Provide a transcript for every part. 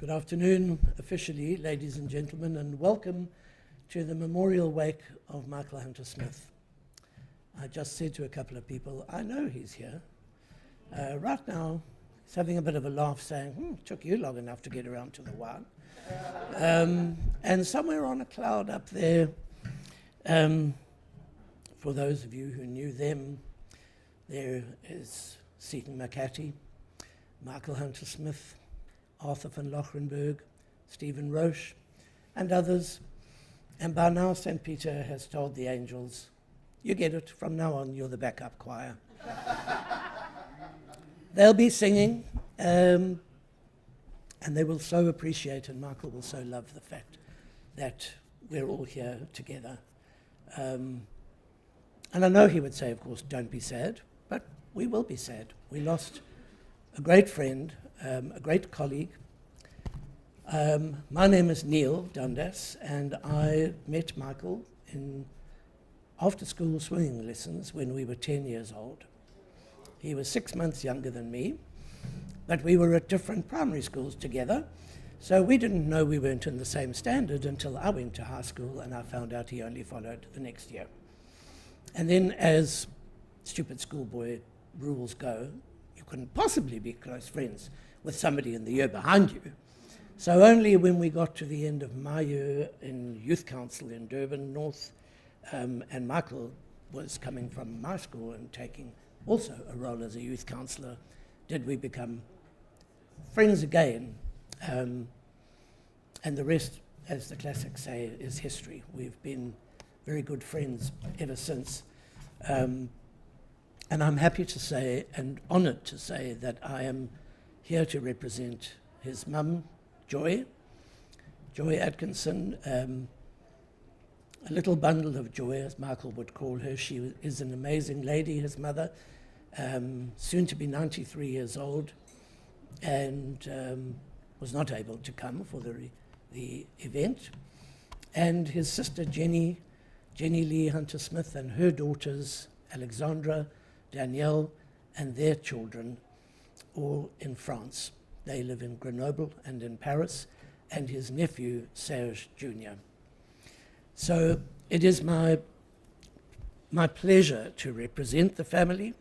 Good afternoon, officially, ladies and gentlemen, and welcome to the memorial wake of Michael Hunter Smith. I just said to a couple of people, I know he's here. Right now, he's having a bit of a laugh saying, took you long enough to get around to the wine. And somewhere on a cloud up there, for those of you who knew them, there is Seaton McCarthy, Michael Hunter Smith, Arthur van Lochrenberg, Stephen Roche, and others. And by now, St. Peter has told the angels, you get it, from now on, you're the backup choir. They'll be singing, and they will so appreciate, and Michael will so love the fact that we're all here together. And I know he would say, of course, don't be sad, but we will be sad. We lost a great friend, a great colleague. My name is Neil Dundas, and I met Michael in after-school swimming lessons when we were 10 years old. He was 6 months younger than me, but we were at different primary schools together, so we didn't know we weren't in the same standard until I went to high school and I found out he only followed the next year. And then, as stupid schoolboy rules go, you couldn't possibly be close friends with somebody in the year behind you. So only when we got to the end of my year in youth council in Durban North, and Michael was coming from my school and taking also a role as a youth councillor, did we become friends again. And the rest, as the classics say, is history. We've been very good friends ever since. And I'm happy to say, and honoured to say, that I am here to represent his mum, Joy Atkinson, a little bundle of joy, as Michael would call her. She is an amazing lady, his mother, soon to be 93 years old, and was not able to come for the event. And his sister, Jenny Lee Hunter Smith, and her daughters, Alexandra, Danielle, and their children, all in France. They live in Grenoble and in Paris, and his nephew, Serge Jr. So it is my pleasure to represent the family.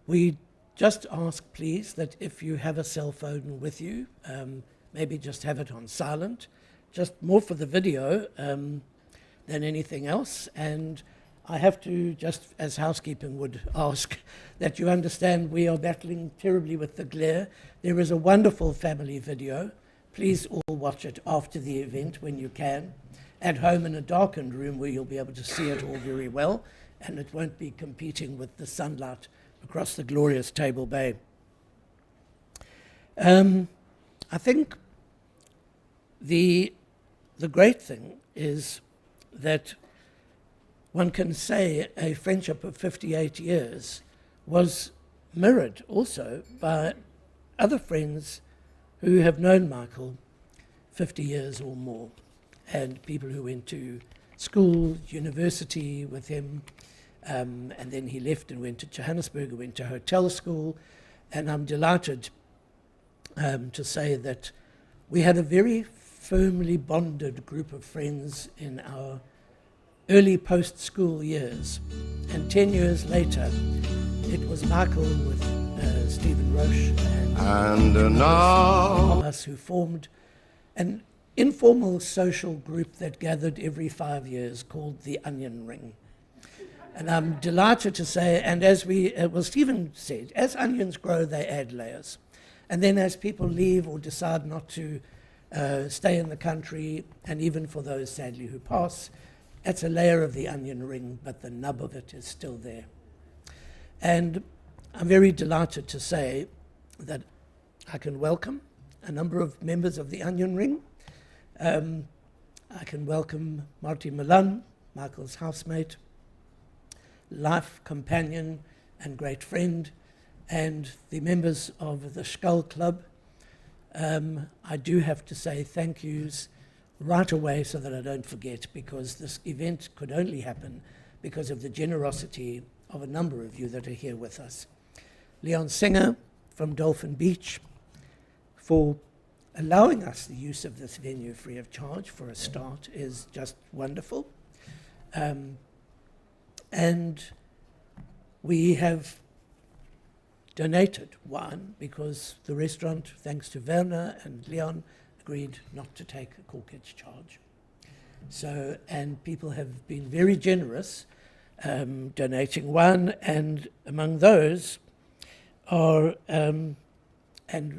We just ask, please, that if you have a cell phone with you, maybe just have it on silent, just more for the video than anything else. And I have to, just as housekeeping would ask, that you understand we are battling terribly with the glare. There is a wonderful family video. Please all watch it after the event when you can, at home in a darkened room where you'll be able to see it all very well, and it won't be competing with the sunlight across the glorious Table Bay. I think the great thing is that one can say a friendship of 58 years was mirrored also by other friends who have known Michael 50 years or more, and people who went to school, university with him, and then he left and went to Johannesburg, went to hotel school, and I'm delighted to say that We had a very firmly bonded group of friends in our early post-school years. And 10 years later, it was Michael with Stephen Roche and now us who formed an informal social group that gathered every 5 years called the Onion Ring. And I'm delighted to say, and as Stephen said, as onions grow, they add layers. And then as people leave or decide not to stay in the country, and even for those, sadly, who pass, that's a layer of the onion ring, but the nub of it is still there. And I'm very delighted to say that I can welcome a number of members of the onion ring. I can welcome Marty Milan, Michael's housemate, life companion and great friend, and the members of the Skull Club. I do have to say thank yous right away so that I don't forget, because this event could only happen because of the generosity of a number of you that are here with us. Leon Singer from Dolphin Beach for allowing us the use of this venue free of charge for a start is just wonderful. And we have donated wine because the restaurant, thanks to Werner and Leon, agreed not to take a corkage charge. So, and people have been very generous donating wine, and among those are, and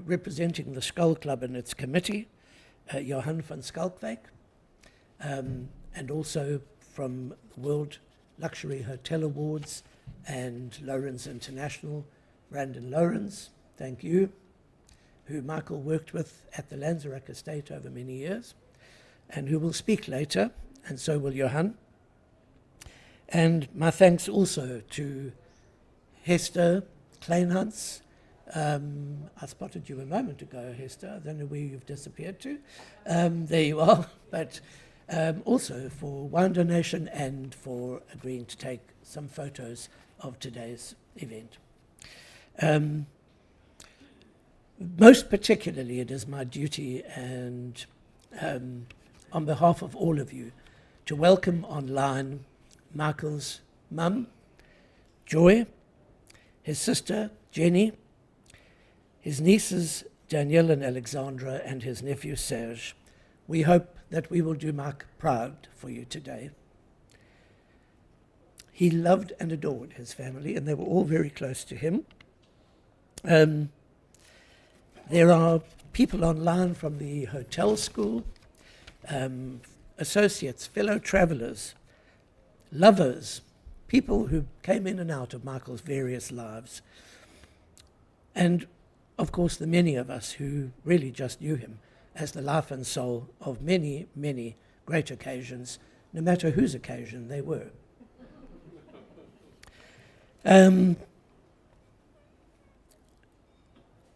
representing the Skull Club and its committee, Johan van Skalkwijk, and also from the World Luxury Hotel Awards and Lawrence International, Brandon Lawrence, thank you, who Michael worked with at the Lanzarote estate over many years, and who will speak later, and so will Johan. And my thanks also to Hester Kleinhans. I spotted you a moment ago, Hester. I don't know where you've disappeared to. There you are. But also for wine donation and for agreeing to take some photos of today's event. Most particularly, it is my duty, and on behalf of all of you, to welcome online Michael's mum, Joy, his sister, Jenny, his nieces, Danielle and Alexandra, and his nephew, Serge. We hope that we will do Mike proud for you today. He loved and adored his family, and they were all very close to him. There are people online from the hotel school, associates, fellow travelers, lovers, people who came in and out of Michael's various lives. And of course, the many of us who really just knew him as the life and soul of many, many great occasions, no matter whose occasion they were.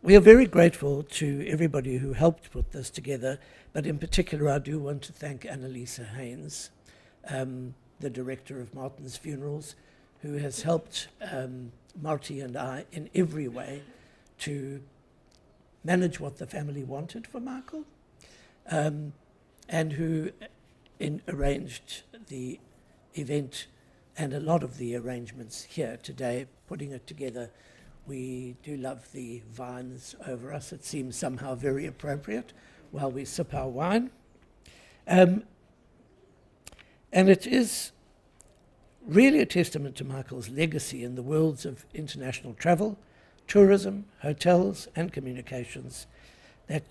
We are very grateful to everybody who helped put this together, but in particular I do want to thank Annalisa Haynes, the director of Martin's Funerals, who has helped Marty and I in every way to manage what the family wanted for Michael, and who arranged the event and a lot of the arrangements here today, putting it together. We do love the vines over us. It seems somehow very appropriate while we sip our wine. And it is really a testament to Michael's legacy in the worlds of international travel, tourism, hotels, and communications that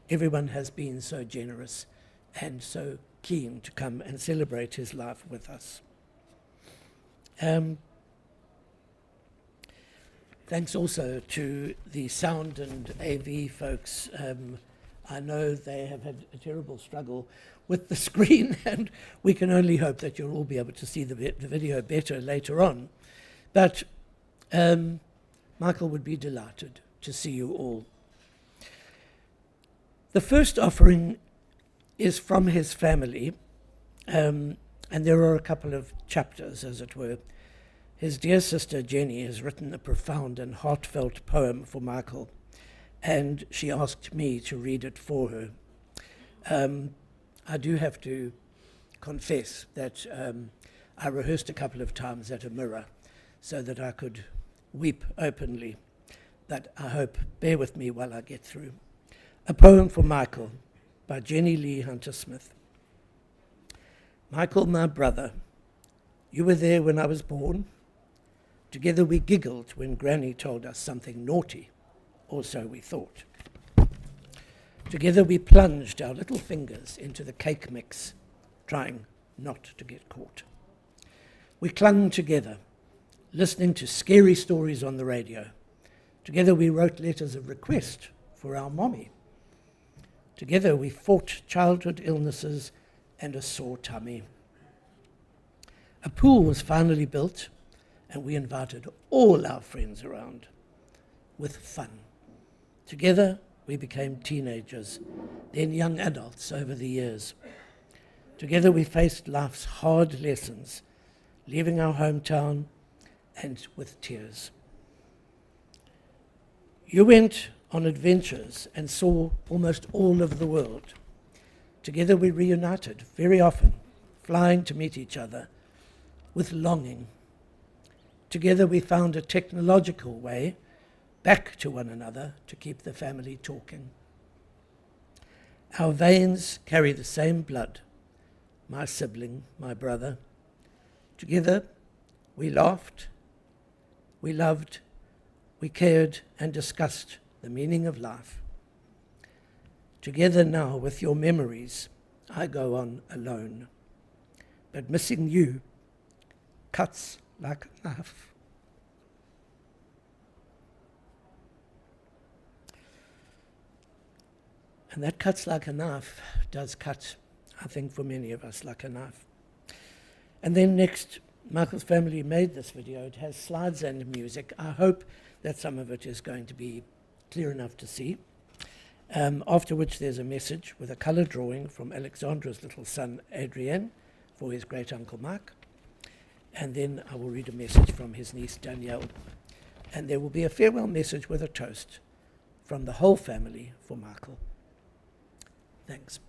everyone has been so generous and so keen to come and celebrate his life with us. Thanks also to the sound and AV folks. I know they have had a terrible struggle with the screen, and we can only hope that you'll all be able to see the video better later on. But Michael would be delighted to see you all. The first offering is from his family, and there are a couple of chapters, as it were. His dear sister Jenny has written a profound and heartfelt poem for Michael, and she asked me to read it for her. I do have to confess that I rehearsed a couple of times at a mirror so that I could weep openly, but I hope, bear with me while I get through. A Poem for Michael by Jenny Lee Hunter-Smith. Michael, my brother, you were there when I was born. Together we giggled when Granny told us something naughty, or so we thought. Together we plunged our little fingers into the cake mix, trying not to get caught. We clung together, listening to scary stories on the radio. Together we wrote letters of request for our mommy. Together we fought childhood illnesses and a sore tummy. A pool was finally built, and we invited all our friends around with fun. Together we became teenagers, then young adults over the years. Together we faced life's hard lessons, leaving our hometown and with tears. You went on adventures and saw almost all of the world. Together we reunited very often, flying to meet each other with longing. Together we found a technological way back to one another to keep the family talking. Our veins carry the same blood, my sibling, my brother. Together we laughed, we loved, we cared and discussed the meaning of life. Together now with your memories, I go on alone. But missing you cuts like a knife. And that cuts like a knife does cut, I think, for many of us like a knife. And then next, Michael's family made this video. It has slides and music. I hope that some of it is going to be clear enough to see. After which there's a message with a colour drawing from Alexandra's little son, Adrienne, for his great-uncle Mike. And then I will read a message from his niece, Danielle. And there will be a farewell message with a toast from the whole family for Michael. Thanks.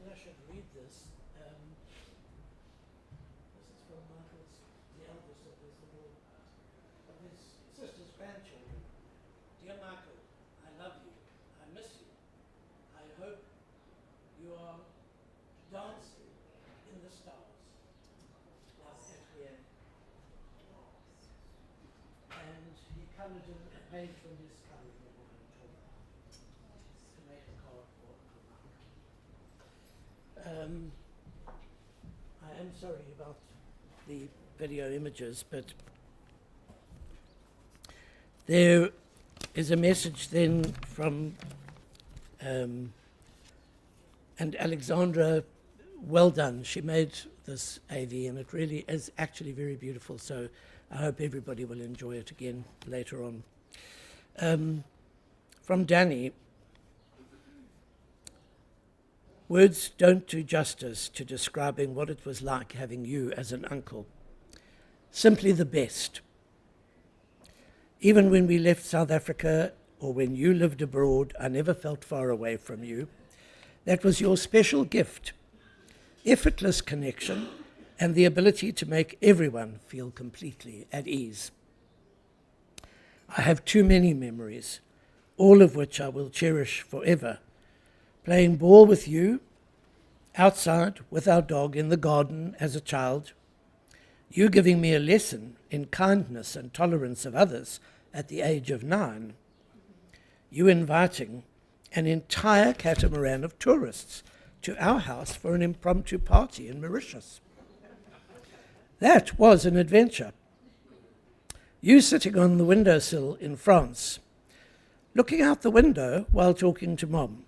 I should read this. This is from Michael's, the eldest of his sister's grandchildren. Dear Michael, I love you. I miss you. I hope you are dancing in the stars. Like Etienne. And he coloured in a page from his colouring book to make a card for Michael. I am sorry about the video images, but there is a message then from, and Alexandra, well done. She made this AV and it really is actually very beautiful, so I hope everybody will enjoy it again later on. From Danny, words don't do justice to describing what it was like having you as an uncle. Simply the best. Even when we left South Africa or when you lived abroad, I never felt far away from you. That was your special gift, effortless connection, and the ability to make everyone feel completely at ease. I have too many memories, all of which I will cherish forever. Playing ball with you, outside with our dog in the garden as a child, you giving me a lesson in kindness and tolerance of others at the age of 9, you inviting an entire catamaran of tourists to our house for an impromptu party in Mauritius. That was an adventure. You sitting on the windowsill in France, looking out the window while talking to Mom.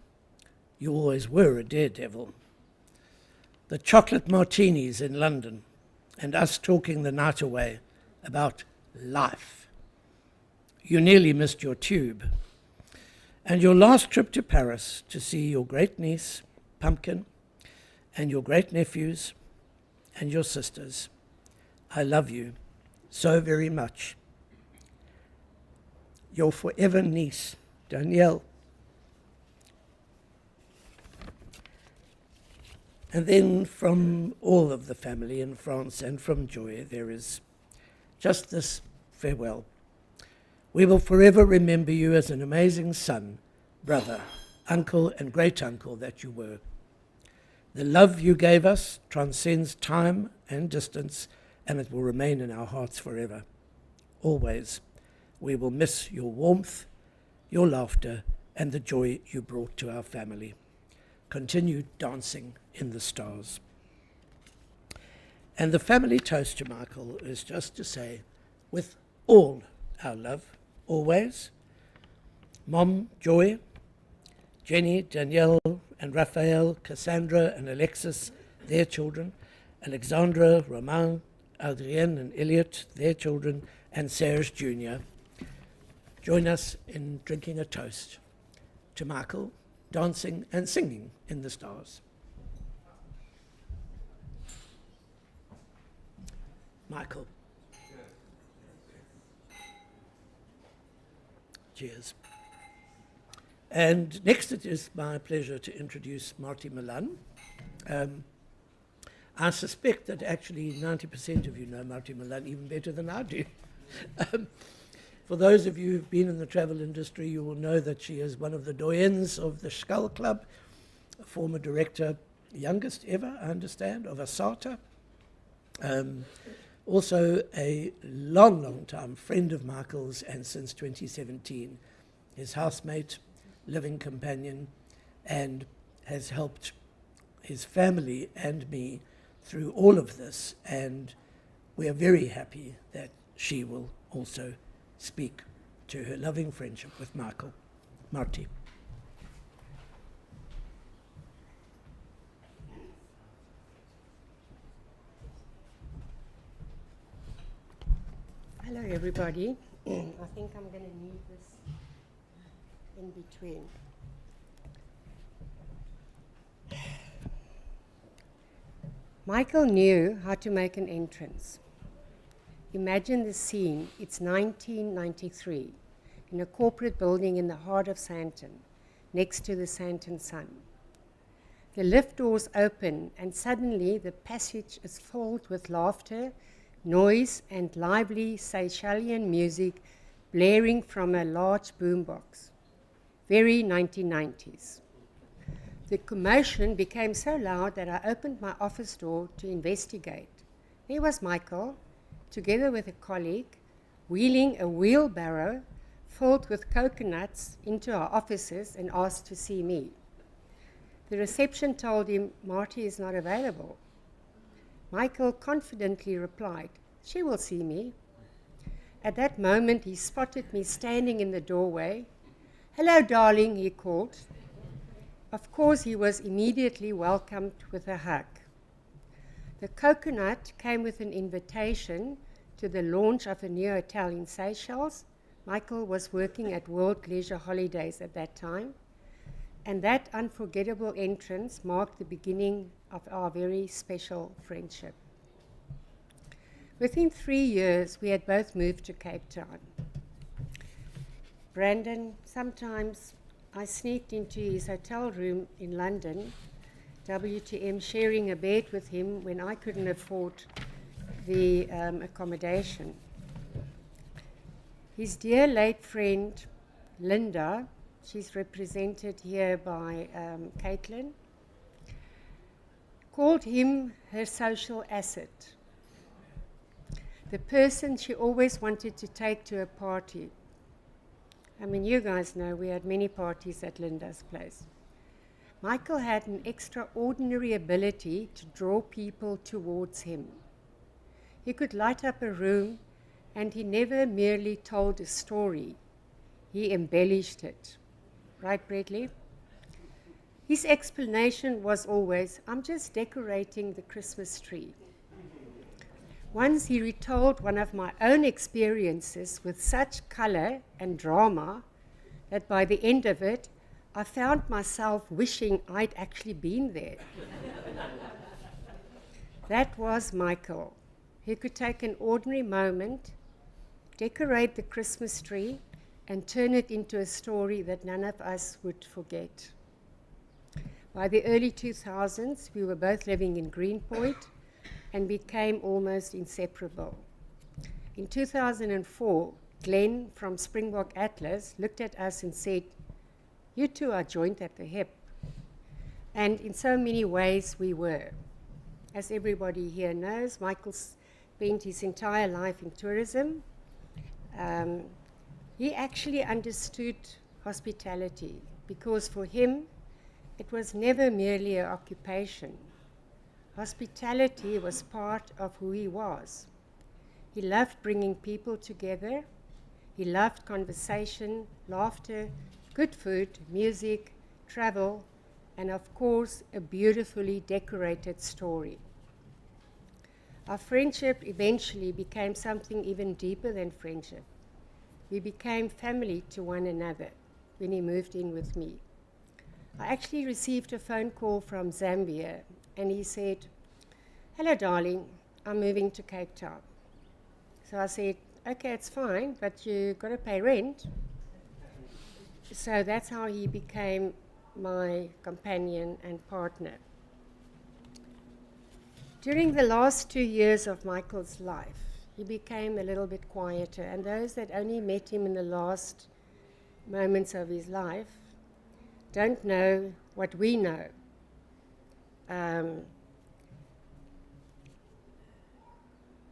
You always were a daredevil. The chocolate martinis in London, and us talking the night away about life. You nearly missed your tube. And your last trip to Paris to see your great niece, Pumpkin, and your great nephews, and your sisters. I love you so very much. Your forever niece, Danielle. And then from all of the family in France and from Joy, there is just this farewell. We will forever remember you as an amazing son, brother, uncle, and great-uncle that you were. The love you gave us transcends time and distance, and it will remain in our hearts forever. Always, we will miss your warmth, your laughter, and the joy you brought to our family. Continue dancing in the stars. And the family toast to Michael is just to say, with all our love, always, Mom, Joy, Jenny, Danielle, and Raphael, Cassandra, and Alexis, their children, Alexandra, Romain, Adrienne, and Elliot, their children, and Serge Jr. Join us in drinking a toast to Michael, dancing and singing in the stars. Michael. Cheers. And next it is my pleasure to introduce Marty Milan. I suspect that actually 90% of you know Marty Milan even better than I do. For those of you who've been in the travel industry, you will know that she is one of the doyens of the Skull Club, a former director, youngest ever, I understand, of ASATA. Also a long, long time friend of Michael's, and since 2017, his housemate, living companion, and has helped his family and me through all of this. And we are very happy that she will also speak to her loving friendship with Michael. Marty. Hello, everybody. I think I'm going to need this in between. Michael knew how to make an entrance. Imagine the scene. It's 1993 in a corporate building in the heart of Sandton, next to the Sandton Sun. The lift doors open, and suddenly the passage is filled with laughter, noise, and lively Seychelles music blaring from a large boombox. Very 1990s. The commotion became so loud that I opened my office door to investigate. There was Michael, together with a colleague, wheeling a wheelbarrow filled with coconuts into our offices and asked to see me. The reception told him Marty is not available. Michael confidently replied, "She will see me." At that moment, he spotted me standing in the doorway. "Hello, darling," he called. Of course, he was immediately welcomed with a hug. The coconut came with an invitation to the launch of a new hotel in Seychelles. Michael was working at World Leisure Holidays at that time, and that unforgettable entrance marked the beginning of our very special friendship. Within 3 years, we had both moved to Cape Town. Brandon, sometimes I sneaked into his hotel room in London, WTM, sharing a bed with him when I couldn't afford the accommodation. His dear late friend, Linda, she's represented here by Caitlin, called him her social asset, the person she always wanted to take to a party. I mean, you guys know we had many parties at Linda's place. Michael had an extraordinary ability to draw people towards him. He could light up a room, and he never merely told a story. He embellished it. Right, Bradley? His explanation was always, "I'm just decorating the Christmas tree." Once he retold one of my own experiences with such color and drama that by the end of it, I found myself wishing I'd actually been there. That was Michael. He could take an ordinary moment, decorate the Christmas tree, and turn it into a story that none of us would forget. By the early 2000s, we were both living in Greenpoint and became almost inseparable. In 2004, Glenn from Springbok Atlas looked at us and said, "You two are joined at the hip." And in so many ways we were. As everybody here knows, Michael spent his entire life in tourism. He actually understood hospitality because for him, it was never merely an occupation. Hospitality was part of who he was. He loved bringing people together. He loved conversation, laughter, good food, music, travel, and of course, a beautifully decorated story. Our friendship eventually became something even deeper than friendship. We became family to one another when he moved in with me. I actually received a phone call from Zambia, and he said, "Hello, darling, I'm moving to Cape Town." So I said, "Okay, it's fine, but you got to pay rent." So that's how he became my companion and partner. During the last 2 years of Michael's life, he became a little bit quieter, and those that only met him in the last moments of his life don't know what we know.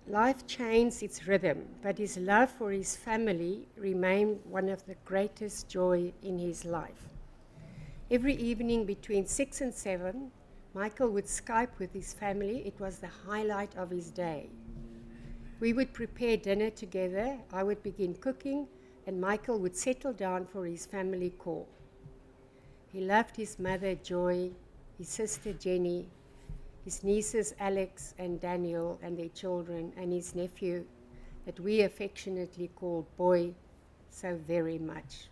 Life changed its rhythm, but his love for his family remained one of the greatest joy in his life. Every evening between 6 and 7, Michael would Skype with his family. It was the highlight of his day. We would prepare dinner together. I would begin cooking, and Michael would settle down for his family call. He loved his mother, Joy, his sister, Jenny, his nieces, Alex and Daniel, and their children, and his nephew, that we affectionately called Boy, so very much.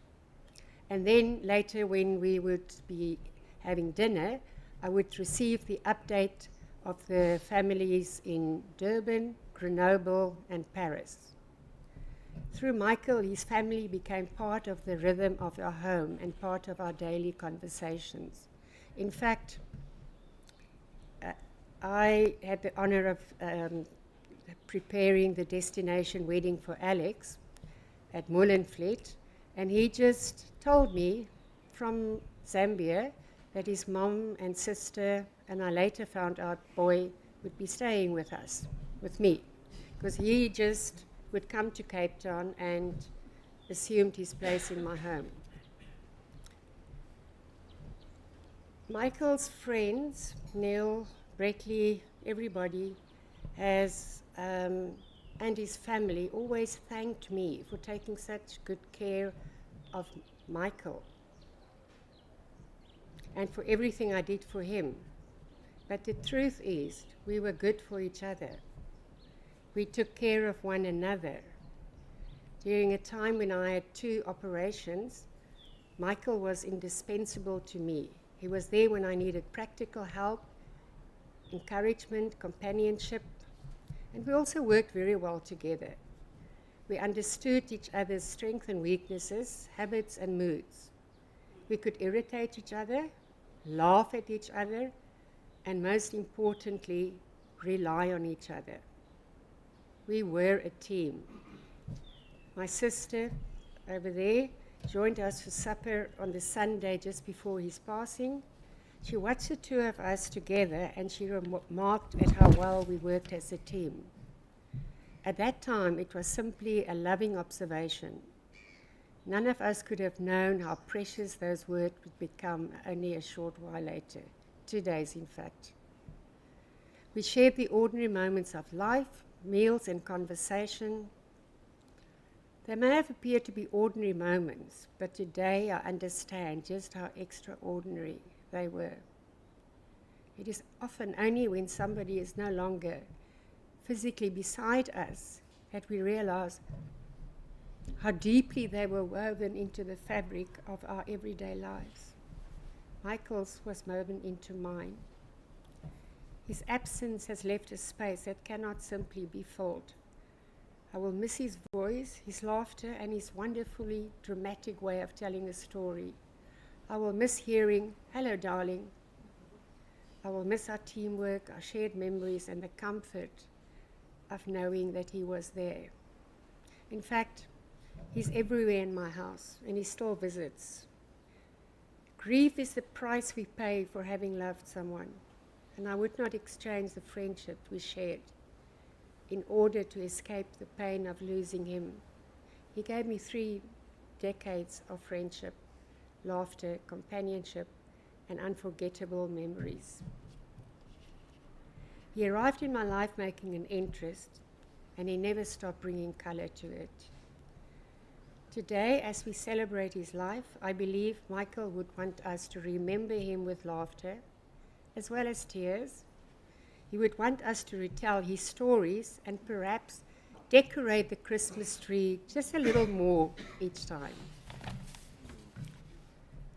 And then later, when we would be having dinner, I would receive the update of the families in Durban, Grenoble, and Paris. Through Michael, his family became part of the rhythm of our home and part of our daily conversations. In fact, I had the honor of preparing the destination wedding for Alex at Molenvliet, and he just told me from Zambia that his mom and sister, and I later found out boy, would be staying with us, with me, because he just would come to Cape Town and assumed his place in my home. Michael's friends, Neil, Breckley, everybody has, and his family always thanked me for taking such good care of Michael and for everything I did for him. But the truth is, we were good for each other. We took care of one another. During a time when I had 2 operations, Michael was indispensable to me. He was there when I needed practical help, encouragement, companionship, and we also worked very well together. We understood each other's strengths and weaknesses, habits and moods. We could irritate each other, laugh at each other, and most importantly, rely on each other. We were a team. My sister over there joined us for supper on the Sunday just before his passing. She watched the 2 of us together and she remarked at how well we worked as a team. At that time, it was simply a loving observation. None of us could have known how precious those words would become only a short while later, 2 days in fact. We shared the ordinary moments of life, meals and conversation. They may have appeared to be ordinary moments, but today I understand just how extraordinary they were. It is often only when somebody is no longer physically beside us that we realize how deeply they were woven into the fabric of our everyday lives. Michael's was woven into mine. His absence has left a space that cannot simply be filled. I will miss his voice, his laughter, and his wonderfully dramatic way of telling a story. I will miss hearing, "Hello, darling." I will miss our teamwork, our shared memories, and the comfort of knowing that he was there. In fact, he's everywhere in my house, and he still visits. Grief is the price we pay for having loved someone, and I would not exchange the friendship we shared in order to escape the pain of losing him. He gave me 3 decades of friendship, laughter, companionship, and unforgettable memories. He arrived in my life making an interest, and he never stopped bringing color to it. Today, as we celebrate his life, I believe Michael would want us to remember him with laughter, as well as tears. He would want us to retell his stories and perhaps decorate the Christmas tree just a little more each time.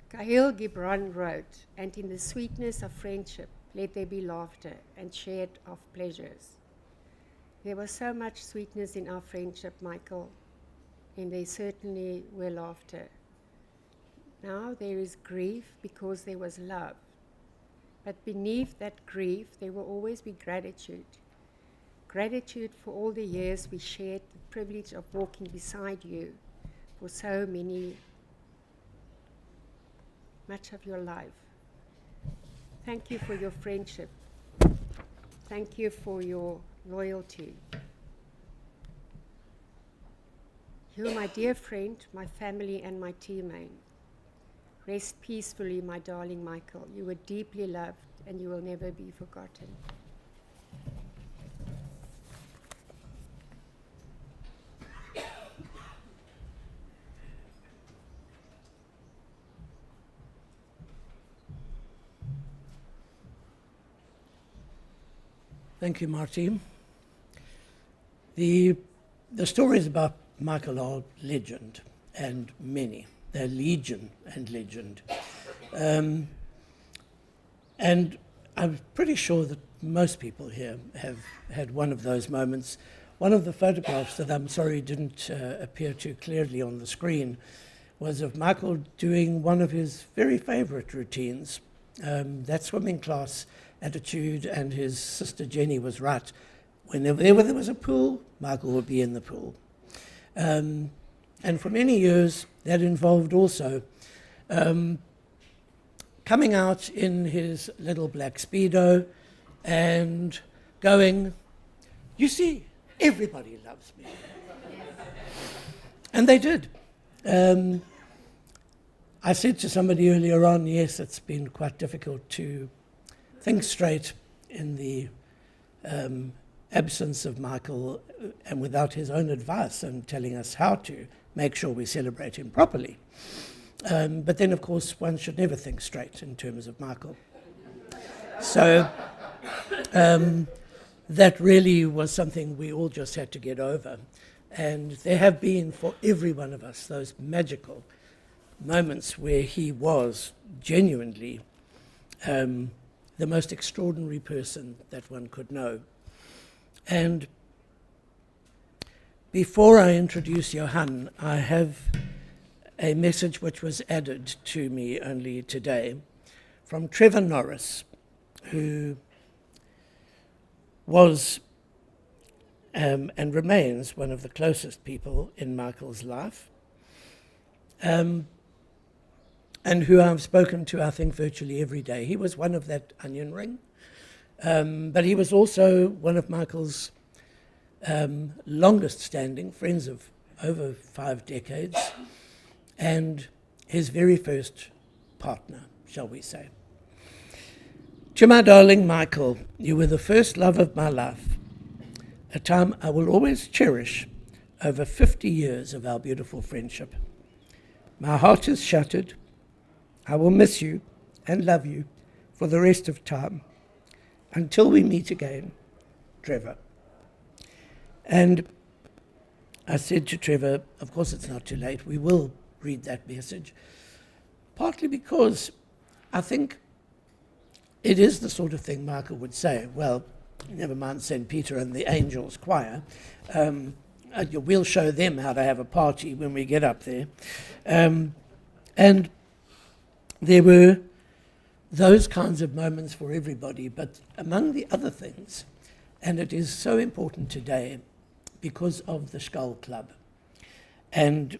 Khalil Gibran wrote, "And in the sweetness of friendship, let there be laughter and shared of pleasures." There was so much sweetness in our friendship, Michael, and there certainly were laughter. Now there is grief because there was love. But beneath that grief, there will always be gratitude. Gratitude for all the years we shared the privilege of walking beside you for so much of your life. Thank you for your friendship. Thank you for your loyalty. You're my dear friend, my family, and my teammate. Rest peacefully, my darling Michael. You were deeply loved, and you will never be forgotten. Thank you, Marty. The stories about Michael are legend, and many. They're legion and legend. And I'm pretty sure that most people here have had one of those moments. One of the photographs that I'm sorry didn't appear too clearly on the screen was of Michael doing one of his very favorite routines, that swimming class attitude, and his sister Jenny was right. Whenever there was a pool, Michael would be in the pool. And for many years, that involved also coming out in his little black Speedo and going, "You see, everybody loves me." And they did. I said to somebody earlier on, yes, it's been quite difficult to think straight in the absence of Michael and without his own advice and telling us how to make sure we celebrate him properly. But then, of course, one should never think straight in terms of Michael. So that really was something we all just had to get over. And there have been, for every one of us, those magical moments where he was genuinely the most extraordinary person that one could know. And before I introduce Johan, I have a message which was added to me only today from Trevor Norris, who was and remains one of the closest people in Michael's life, and who I've spoken to, I think, virtually every day. He was one of that onion ring, but he was also one of Michael's longest standing friends of over 5 decades, and his very first partner, shall we say. To my darling Michael, you were the first love of my life, a time I will always cherish over 50 years of our beautiful friendship. My heart is shattered. I will miss you and love you for the rest of time. Until we meet again, Trevor. And I said to Trevor, of course it's not too late, we will read that message, partly because I think it is the sort of thing Michael would say, well, never mind St. Peter and the Angels Choir, we'll show them how to have a party when we get up there. And there were those kinds of moments for everybody, but among the other things, and it is so important today because of the Skull Club. And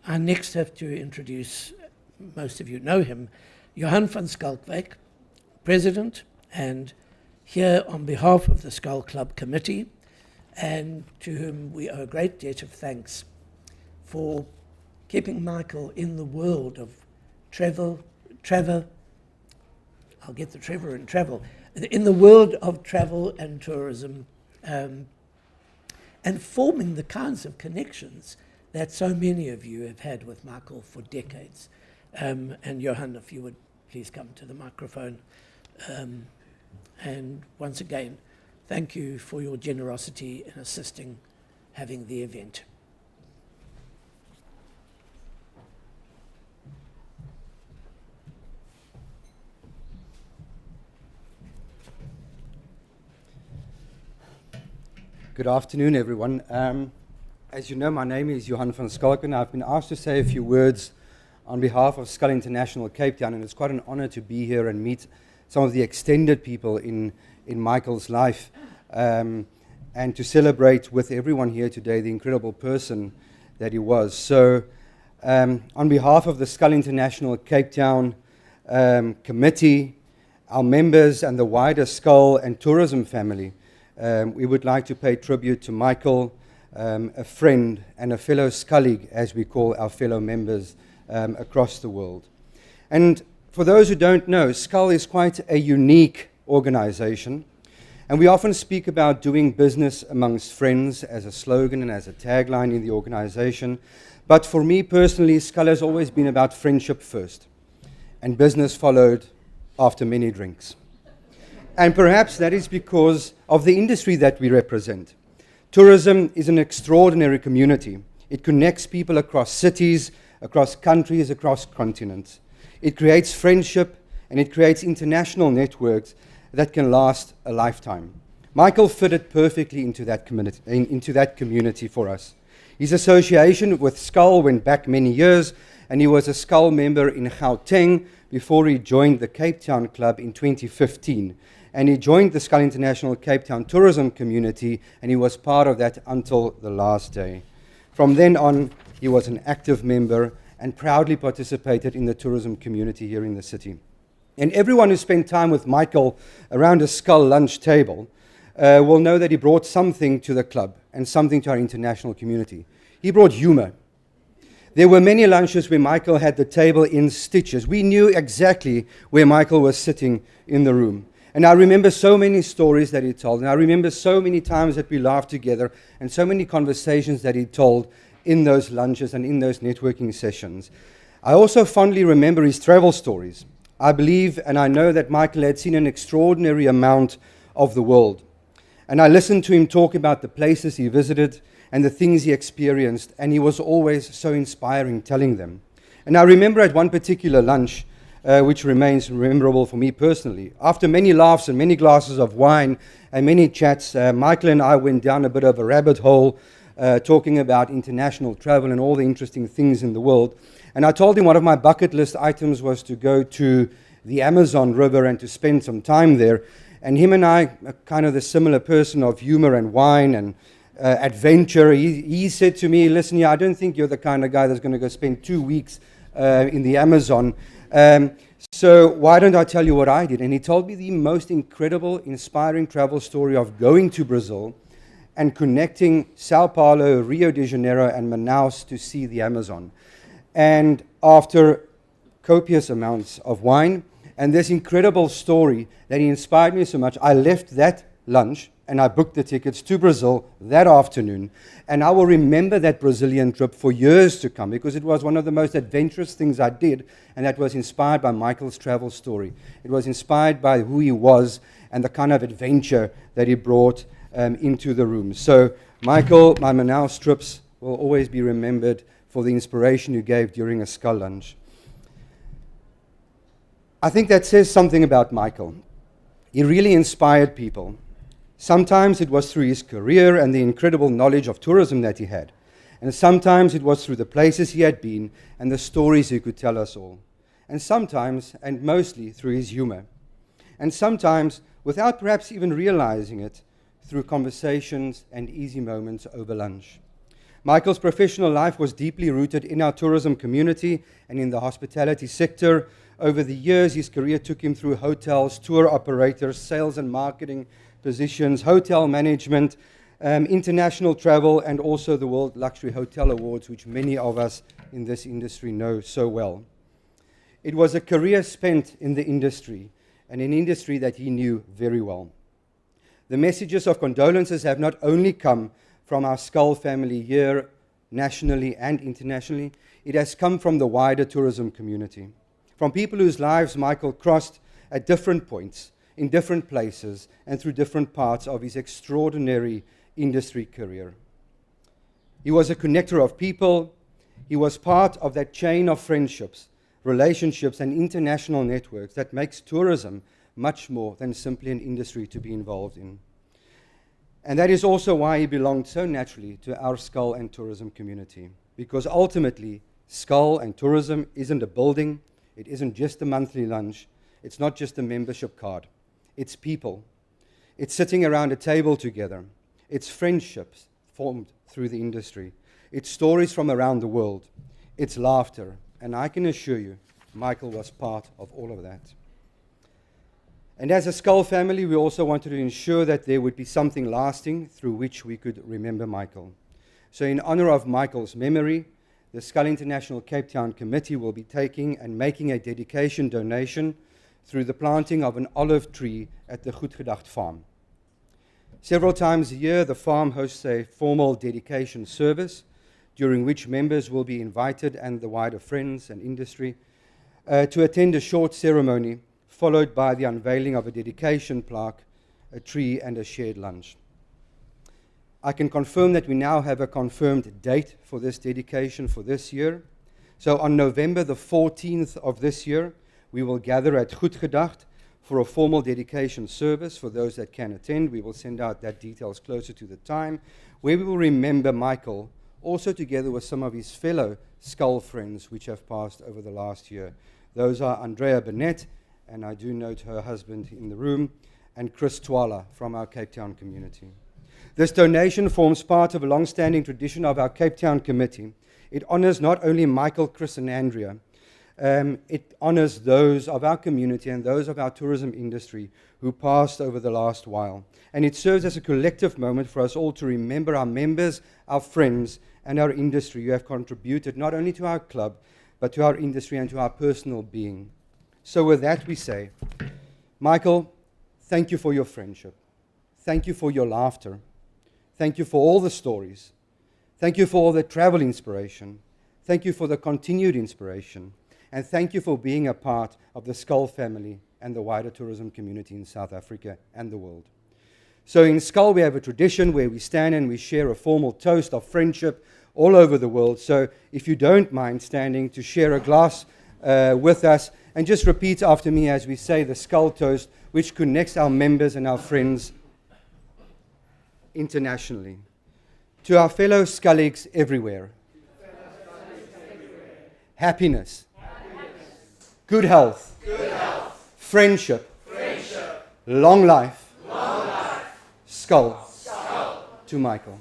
I next have to introduce, most of you know him, Johan van Schalkwyk, President, and here on behalf of the Skull Club Committee, and to whom we owe a great debt of thanks for keeping Michael in the world of Trevor, I'll get the Trevor and travel, in the world of travel and tourism, and forming the kinds of connections that so many of you have had with Michael for decades. And Johan, if you would please come to the microphone. And once again, thank you for your generosity in assisting having the event. Good afternoon, everyone. As you know, my name is Johan van Schalkwyk. I've been asked to say a few words on behalf of Skull International Cape Town, and it's quite an honor to be here and meet some of the extended people in Michael's life, and to celebrate with everyone here today the incredible person that he was. So, on behalf of the Skull International Cape Town Committee, our members, and the wider Skull and Tourism family, we would like to pay tribute to Michael, a friend and a fellow Scully, as we call our fellow members across the world. And for those who don't know, Skull is quite a unique organization, and we often speak about doing business amongst friends as a slogan and as a tagline in the organization. But for me personally, Skull has always been about friendship first, and business followed after many drinks. And perhaps that is because of the industry that we represent. Tourism is an extraordinary community. It connects people across cities, across countries, across continents. It creates friendship, and it creates international networks that can last a lifetime. Michael fitted perfectly into that community for us. His association with Skull went back many years, and he was a Skull member in Gauteng before he joined the Cape Town Club in 2015. And he joined the Skull International Cape Town tourism community, and he was part of that until the last day. From then on, he was an active member and proudly participated in the tourism community here in the city. And everyone who spent time with Michael around a Skull lunch table will know that he brought something to the club and something to our international community. He brought humor. There were many lunches where Michael had the table in stitches. We knew exactly where Michael was sitting in the room. And I remember so many stories that he told, and I remember so many times that we laughed together, and so many conversations that he told in those lunches and in those networking sessions. I also fondly remember his travel stories. I believe and I know that Michael had seen an extraordinary amount of the world. And I listened to him talk about the places he visited and the things he experienced, and he was always so inspiring telling them. And I remember at one particular lunch, which remains memorable for me personally. After many laughs and many glasses of wine and many chats, Michael and I went down a bit of a rabbit hole talking about international travel and all the interesting things in the world. And I told him one of my bucket list items was to go to the Amazon River and to spend some time there. And him and I are kind of the similar person of humor and wine and adventure. He said to me, listen, I don't think you're the kind of guy that's going to go spend 2 weeks in the Amazon. So why don't I tell you what I did? And he told me the most incredible, inspiring travel story of going to Brazil and connecting Sao Paulo, Rio de Janeiro, and Manaus to see the Amazon. And after copious amounts of wine and this incredible story that he inspired me so much, I left that lunch and I booked the tickets to Brazil that afternoon. And I will remember that Brazilian trip for years to come because it was one of the most adventurous things I did, and that was inspired by Michael's travel story. It was inspired by who he was and the kind of adventure that he brought into the room. So, Michael, my Manaus trips will always be remembered for the inspiration you gave during a Skull lunch. I think that says something about Michael. He really inspired people. Sometimes it was through his career and the incredible knowledge of tourism that he had. And sometimes it was through the places he had been and the stories he could tell us all. And sometimes, and mostly, through his humor. And sometimes, without perhaps even realizing it, through conversations and easy moments over lunch. Michael's professional life was deeply rooted in our tourism community and in the hospitality sector. Over the years, his career took him through hotels, tour operators, sales and marketing positions, hotel management, international travel, and also the World Luxury Hotel Awards, which many of us in this industry know so well. It was a career spent in the industry, and an industry that he knew very well. The messages of condolences have not only come from our Skull family here, nationally and internationally, it has come from the wider tourism community, from people whose lives Michael crossed at different points, in different places, and through different parts of his extraordinary industry career. He was a connector of people. He was part of that chain of friendships, relationships, and international networks that makes tourism much more than simply an industry to be involved in. And that is also why he belonged so naturally to our Skull and tourism community, because ultimately, Skull and tourism isn't a building, it isn't just a monthly lunch, it's not just a membership card. It's people. It's sitting around a table together. It's friendships formed through the industry. It's stories from around the world. It's laughter. And I can assure you, Michael was part of all of that. And as a Skull family, we also wanted to ensure that there would be something lasting through which we could remember Michael. So in honor of Michael's memory, the Skull International Cape Town Committee will be taking and making a dedication donation through the planting of an olive tree at the Goedgedacht farm. Several times a year, the farm hosts a formal dedication service, during which members will be invited and the wider friends and industry to attend a short ceremony, followed by the unveiling of a dedication plaque, a tree, and a shared lunch. I can confirm that we now have a confirmed date for this dedication for this year. So on November the 14th of this year, we will gather at Goedgedacht for a formal dedication service for those that can attend. We will send out that details closer to the time, where we will remember Michael, also together with some of his fellow Skull friends which have passed over the last year. Those are Andrea Burnett, and I do note her husband in the room, and Chris Twala from our Cape Town community. This donation forms part of a long-standing tradition of our Cape Town committee. It honors not only Michael, Chris, and Andrea, it honors those of our community and those of our tourism industry who passed over the last while. And it serves as a collective moment for us all to remember our members, our friends, and our industry who have contributed not only to our club, but to our industry and to our personal being. So with that we say, Michael, thank you for your friendship. Thank you for your laughter. Thank you for all the stories. Thank you for all the travel inspiration. Thank you for the continued inspiration. And thank you for being a part of the Skull family and the wider tourism community in South Africa and the world. So in Skull we have a tradition where we stand and we share a formal toast of friendship all over the world. So if you don't mind standing to share a glass with us, and just repeat after me as we say the Skull toast, which connects our members and our friends internationally. To our fellow Skulligs everywhere. Happiness. Good health. Friendship. Long life. Skull. To Michael.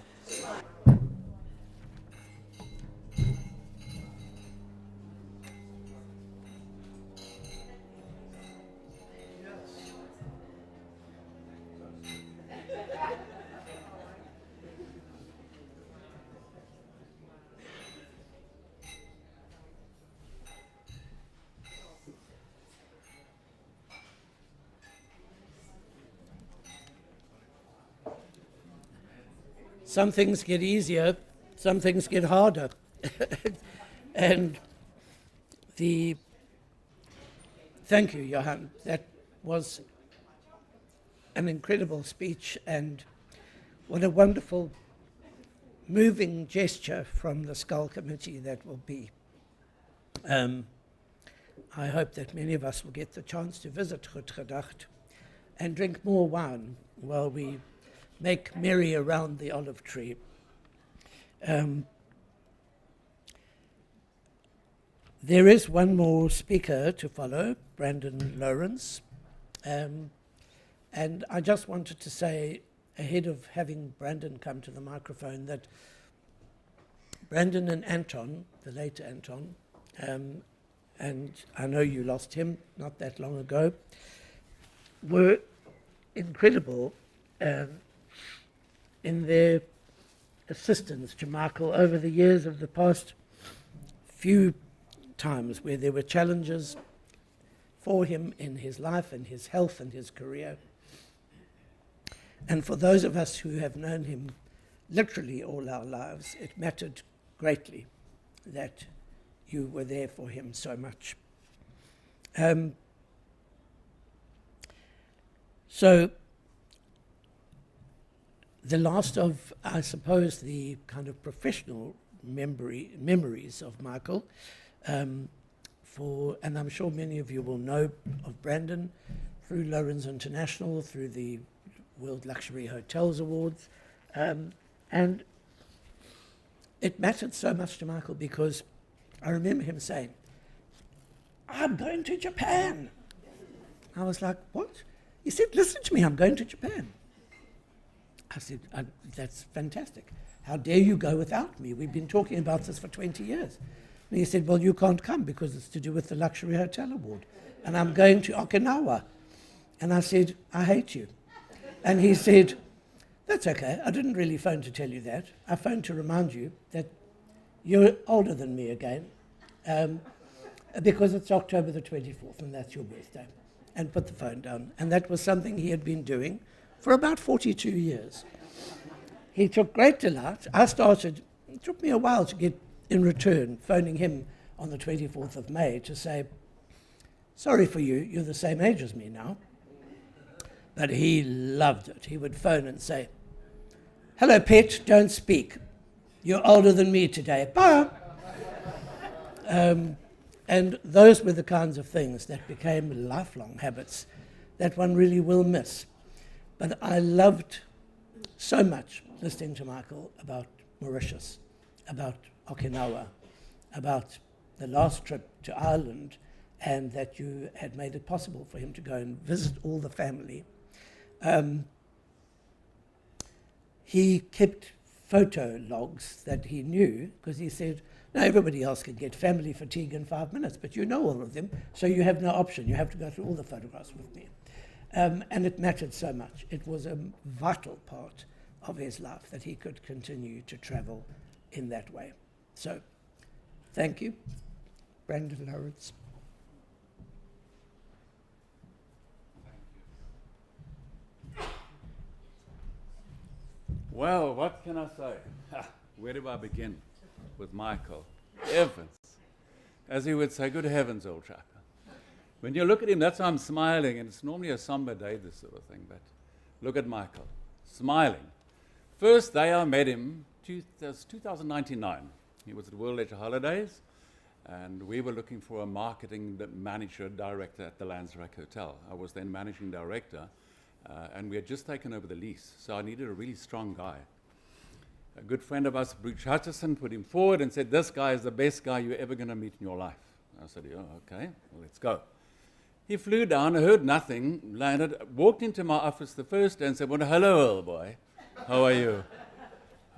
Some things get easier, some things get harder. And thank you, Johan. That was an incredible speech, and what a wonderful, moving gesture from the Skull Committee that will be. I hope that many of us will get the chance to visit Goedgedacht and drink more wine while we make merry around the olive tree. There is one more speaker to follow, Brandon Lawrence. And I just wanted to say, ahead of having Brandon come to the microphone, that Brandon and Anton, the late Anton, and I know you lost him not that long ago, were incredible in their assistance to Michael over the years of the past few times where there were challenges for him in his life and his health and his career. And for those of us who have known him literally all our lives, it mattered greatly that you were there for him so much. So the last of, I suppose, the kind of professional memories of Michael, and I'm sure many of you will know of Brandon through Lawrence International, through the World Luxury Hotels Awards, and it mattered so much to Michael because I remember him saying, "I'm going to Japan." I was like, "What?" He said, "Listen to me, I'm going to Japan." I said, "That's fantastic. How dare you go without me? We've been talking about this for 20 years. And he said, "Well, you can't come because it's to do with the Luxury Hotel Award. And I'm going to Okinawa." And I said, "I hate you." And he said, "That's okay. I didn't really phone to tell you that. I phoned to remind you that you're older than me again, because it's October the 24th and that's your birthday." And put the phone down. And that was something he had been doing for about 42 years. He took great delight. It took me a while to get in return, phoning him on the 24th of May to say, "Sorry for you, you're the same age as me now." But he loved it. He would phone and say, "Hello, pet, don't speak. You're older than me today. Bye." And those were the kinds of things that became lifelong habits that one really will miss. But I loved so much listening to Michael about Mauritius, about Okinawa, about the last trip to Ireland, and that you had made it possible for him to go and visit all the family. He kept photo logs that he knew, because he said, no, everybody else can get family fatigue in 5 minutes, but you know all of them, so you have no option. You have to go through all the photographs with me. And it mattered so much. It was a vital part of his life that he could continue to travel in that way. So, thank you, Brandon Lawrence. Well, what can I say? Where do I begin with Michael? Heavens. As he would say, good heavens, old chap. When you look at him, that's why I'm smiling, and it's normally a somber day, this sort of thing, but look at Michael, smiling. First day I met him, 2099. He was at World Leisure Holidays, and we were looking for a marketing manager, director at the Landsrack Hotel. I was then managing director, and we had just taken over the lease, so I needed a really strong guy. A good friend of ours, Bruce Hutchison, put him forward and said, this guy is the best guy you're ever going to meet in your life. I said, oh, okay, well, let's go. He flew down, I heard nothing, landed, walked into my office the first day and said, well, hello, old boy, how are you?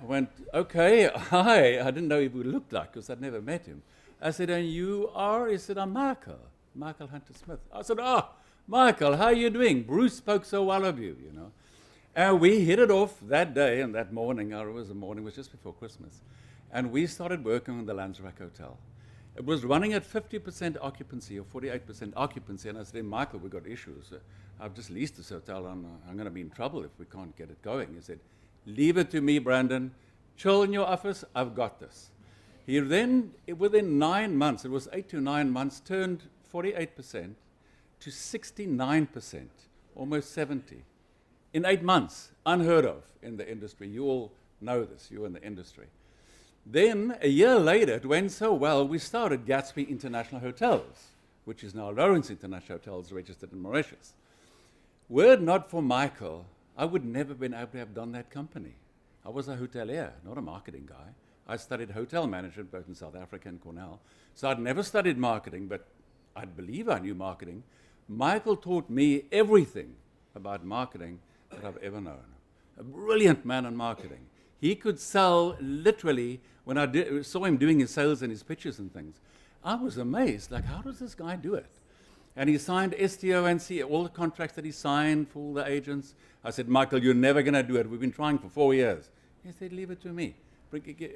I went, okay, hi. I didn't know he would look like, because I'd never met him. I said, and you are? He said, I'm Michael Hunter Smith. I said, Michael, how are you doing? Bruce spoke so well of you, you know. And we hit it off that day and that morning. I remember the morning was just before Christmas. And we started working on the Landsrack Hotel. It was running at 50% occupancy or 48% occupancy. And I said, hey, Michael, we've got issues. I've just leased this hotel. I'm going to be in trouble if we can't get it going. He said, leave it to me, Brandon. Chill in your office. I've got this. He then, within 9 months, it was 8 to 9 months, turned 48% to 69%, almost 70%. In 8 months, unheard of in the industry. You all know this, you're in the industry. Then, a year later, it went so well, we started Gatsby International Hotels, which is now Lawrence International Hotels, registered in Mauritius. Were it not for Michael, I would never have been able to have done that company. I was a hotelier, not a marketing guy. I studied hotel management both in South Africa and Cornell. So I'd never studied marketing, but I believe I knew marketing. Michael taught me everything about marketing that I've ever known. A brilliant man in marketing. He could sell literally, when I saw him doing his sales and his pitches and things, I was amazed, like, how does this guy do it? And he signed STO and C, all the contracts that he signed for all the agents. I said, Michael, you're never going to do it. We've been trying for 4 years. He said, leave it to me.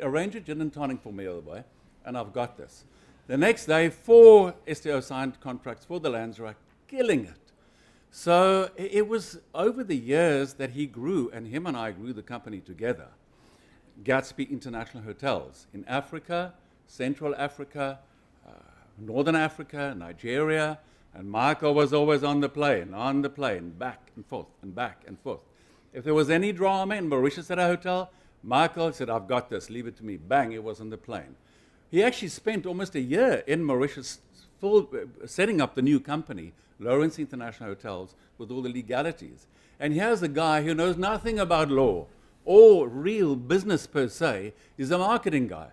Arrange a gin and tonic for me, old boy, and I've got this. The next day, 4 STO signed contracts for the Landsrack, killing it. So it was over the years that he grew, and him and I grew the company together. Gatsby International Hotels in Africa, Central Africa, Northern Africa, Nigeria, and Michael was always on the plane, back and forth, and back and forth. If there was any drama in Mauritius at a hotel, Michael said, I've got this, leave it to me. Bang, it was on the plane. He actually spent almost a year in Mauritius setting up the new company, Lawrence International Hotels, with all the legalities. And here's a guy who knows nothing about law or real business per se. He's a marketing guy.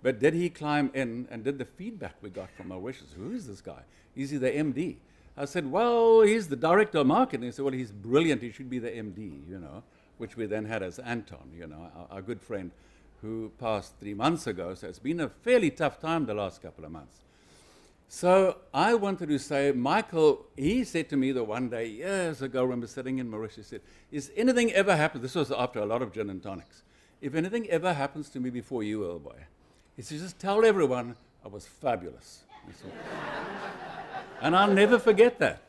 But did he climb in, and did the feedback we got from Mauritius? Who is this guy? Is he the MD? I said, well, he's the director of marketing. He said, well, he's brilliant. He should be the MD, you know, which we then had as Anton, you know, our good friend who passed 3 months ago. So it's been a fairly tough time the last couple of months. So I wanted to say, Michael, he said to me the one day, years ago, when we were sitting in Mauritius, he said, is anything ever happened? This was after a lot of gin and tonics. If anything ever happens to me before you, old boy, he said, just tell everyone I was fabulous. And I'll never forget that.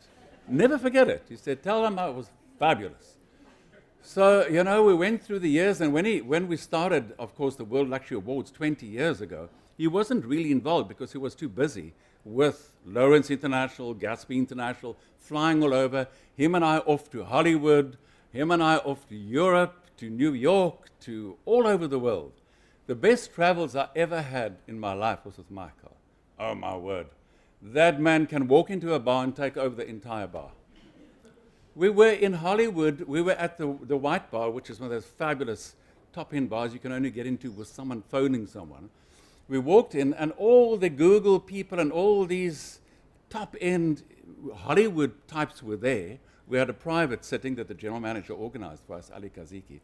Never forget it. He said, tell them I was fabulous. So, you know, we went through the years, and when we started, of course, the World Luxury Awards 20 years ago, he wasn't really involved because he was too busy with Lawrence International, Gatsby International, flying all over, him and I off to Hollywood, him and I off to Europe, to New York, to all over the world. The best travels I ever had in my life was with Michael. Oh, my word. That man can walk into a bar and take over the entire bar. We were in Hollywood. We were at the White Bar, which is one of those fabulous top-end bars you can only get into with someone phoning someone. We walked in, and all the Google people and all these top-end Hollywood types were there. We had a private sitting that the general manager organized for us, Ali Kaziki.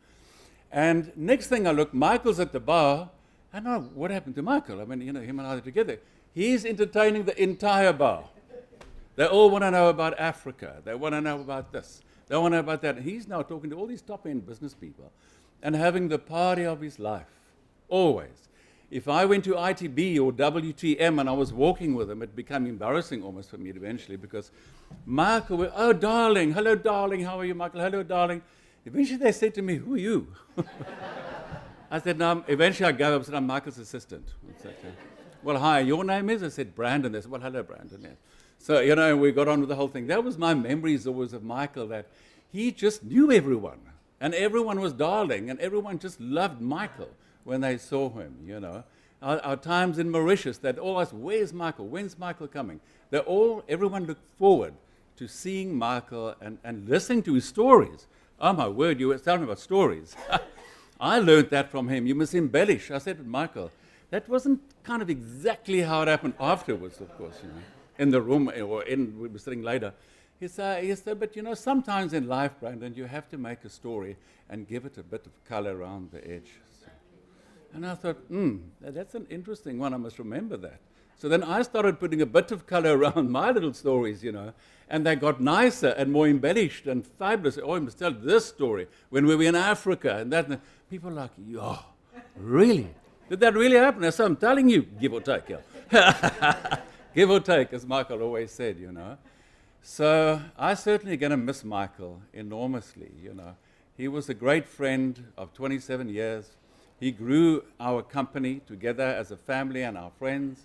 And next thing I look, Michael's at the bar. I know what happened to Michael. I mean, you know, him and I are together. He's entertaining the entire bar. They all want to know about Africa. They want to know about this. They want to know about that. And he's now talking to all these top-end business people and having the party of his life, always. If I went to ITB or WTM and I was walking with him, it became embarrassing almost for me eventually because Michael would, oh, darling, hello, darling, how are you, Michael? Hello, darling. Eventually they said to me, who are you? I said, no, eventually I gave up and said, I'm Michael's assistant. I said, well, hi, your name is? I said, Brandon. They said, well, hello, Brandon. Yeah. So, you know, we got on with the whole thing. That was my memories always of Michael, that he just knew everyone. And everyone was darling, and everyone just loved Michael when they saw him, you know. Our times in Mauritius, they'd all ask, where's Michael? When's Michael coming? Everyone looked forward to seeing Michael and listening to his stories. Oh, my word, you were telling me about stories. I learned that from him. You must embellish. I said to Michael, that wasn't kind of exactly how it happened afterwards, of course, you know, in the room, or we were sitting later. He said, but you know, sometimes in life, Brandon, you have to make a story and give it a bit of color around the edge. And I thought, that's an interesting one. I must remember that. So then I started putting a bit of color around my little stories, you know, and they got nicer and more embellished and fabulous. Oh, I must tell this story when we were in Africa and that. And people are like, yo, really? Did that really happen? I said, I'm telling you, give or take. Yeah. Give or take, as Michael always said, you know. So I'm certainly going to miss Michael enormously, you know. He was a great friend of 27 years. He grew our company together as a family and our friends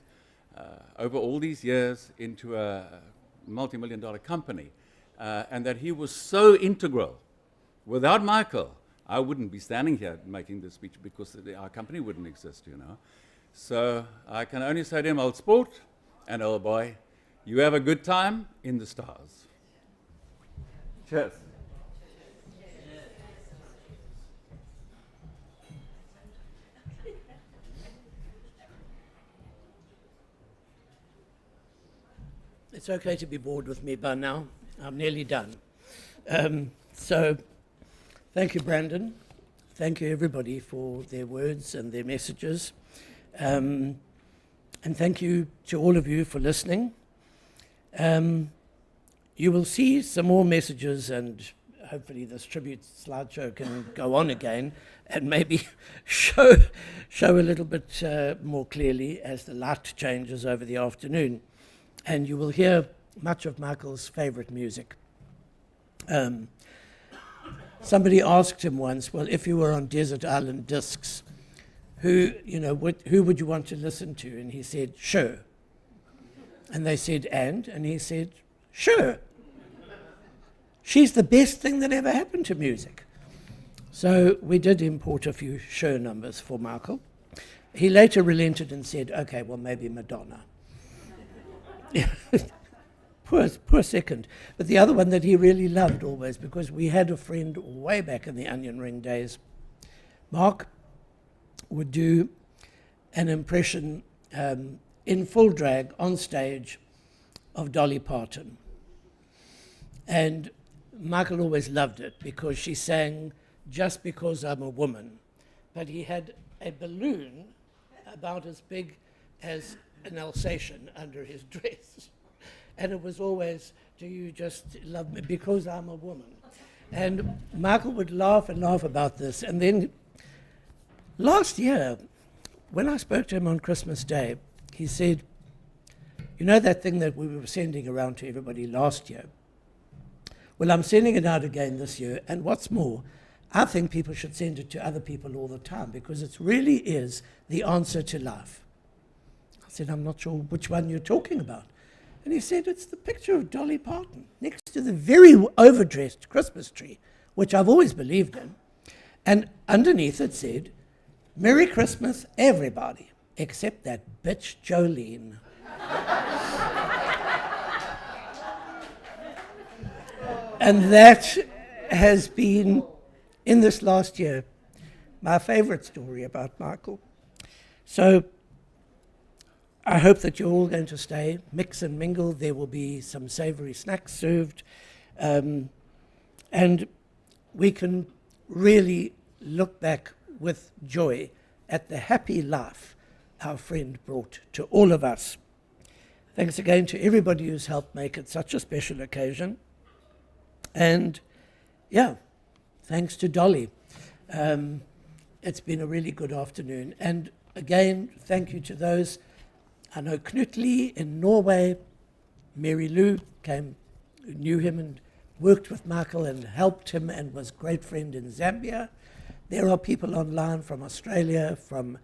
over all these years into a multi-million-dollar company. And that he was so integral. Without Michael, I wouldn't be standing here making this speech because our company wouldn't exist, you know. So I can only say to him, old sport and old boy, you have a good time in the stars. Cheers. It's okay to be bored with me by now. I'm nearly done. So thank you, Brandon. Thank you, everybody, for their words and their messages. And thank you to all of you for listening. You will see some more messages, and hopefully this tribute slideshow can go on again and maybe show a little bit more clearly as the light changes over the afternoon. And you will hear much of Michael's favorite music. Somebody asked him once, well, if you were on Desert Island Discs, who would you want to listen to? And he said, sure. And they said, and he said, sure. She's the best thing that ever happened to music. So we did import a few show numbers for Michael. He later relented and said, okay, well, maybe Madonna. Poor second. But the other one that he really loved always, because we had a friend way back in the Onion Ring days, Mark would do an impression in full drag on stage of Dolly Parton. And Michael always loved it because she sang Just Because I'm a Woman. But he had a balloon about as big as an Alsatian under his dress. And it was always, do you just love me because I'm a woman? And Michael would laugh and laugh about this. And then last year, when I spoke to him on Christmas Day, he said, you know that thing that we were sending around to everybody last year? Well, I'm sending it out again this year. And what's more, I think people should send it to other people all the time because it really is the answer to life. I said, I'm not sure which one you're talking about. And he said, it's the picture of Dolly Parton next to the very overdressed Christmas tree, which I've always believed in. And underneath it said, Merry Christmas, everybody, except that bitch Jolene. And that has been, in this last year, my favorite story about Michael. So I hope that you're all going to stay, mix and mingle. There will be some savoury snacks served. And we can really look back with joy at the happy life our friend brought to all of us. Thanks again to everybody who's helped make it such a special occasion. And yeah, thanks to Dolly. It's been a really good afternoon. And again, thank you to those. I know Knut Lee in Norway, Mary Lou knew him and worked with Michael and helped him and was a great friend in Zambia. There are people online from Australia, from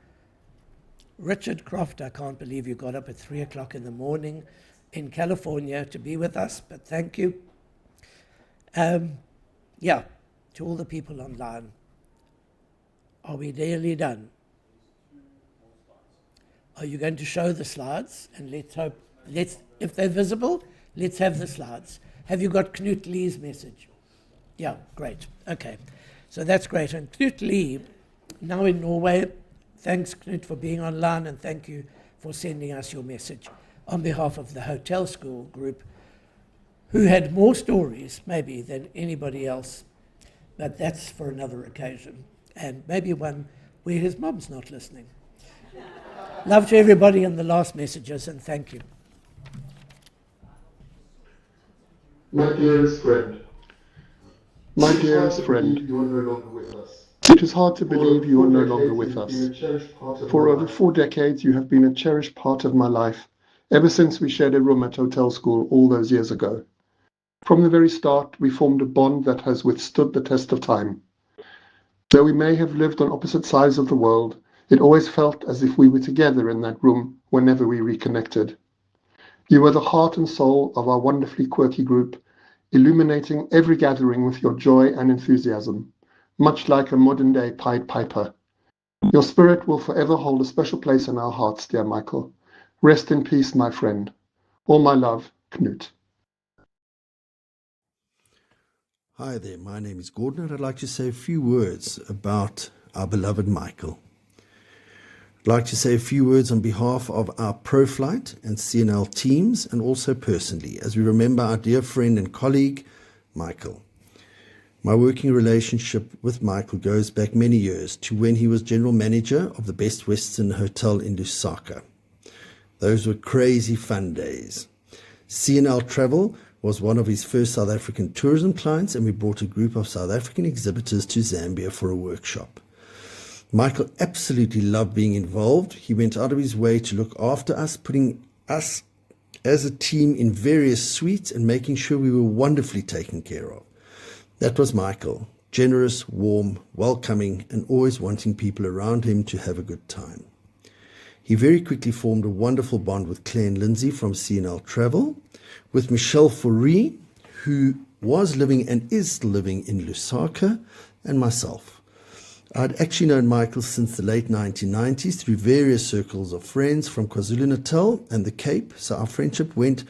Richard Croft. I can't believe you got up at 3 o'clock in the morning in California to be with us, but thank you. Yeah, to all the people online. Are we nearly done? Are you going to show the slides? And let's hope, if they're visible, let's have the slides. Have you got Knut Lee's message? Yeah, great. Okay, so that's great. And Knut Lee, now in Norway, thanks Knut for being online, and thank you for sending us your message on behalf of the hotel school group, who had more stories maybe than anybody else, but that's for another occasion. And maybe one where his mum's not listening. Love to everybody in the last messages, and thank you. My dearest friend, You are no longer with us. it is hard to believe you are no longer with us. For over 4 decades, you have been a cherished part of my life, ever since we shared a room at hotel school all those years ago. From the very start, we formed a bond that has withstood the test of time. Though we may have lived on opposite sides of the world, it always felt as if we were together in that room whenever we reconnected. You were the heart and soul of our wonderfully quirky group, illuminating every gathering with your joy and enthusiasm, much like a modern-day Pied Piper. Your spirit will forever hold a special place in our hearts, dear Michael. Rest in peace, my friend. All my love, Knut. Hi there, my name is Gordon, and I'd like to say a few words about our beloved Michael. I'd like to say a few words on behalf of our ProFlight and CNL teams, and also personally, as we remember our dear friend and colleague, Michael. My working relationship with Michael goes back many years to when he was general manager of the Best Western Hotel in Lusaka. Those were crazy fun days. CNL Travel was one of his first South African tourism clients, and we brought a group of South African exhibitors to Zambia for a workshop. Michael absolutely loved being involved. He went out of his way to look after us, putting us as a team in various suites and making sure we were wonderfully taken care of. That was Michael, generous, warm, welcoming, and always wanting people around him to have a good time. He very quickly formed a wonderful bond with Claire and Lindsay from CNL Travel, with Michelle Fourie, who was living and is still living in Lusaka, and myself. I'd actually known Michael since the late 1990s through various circles of friends from KwaZulu-Natal and the Cape, so our friendship went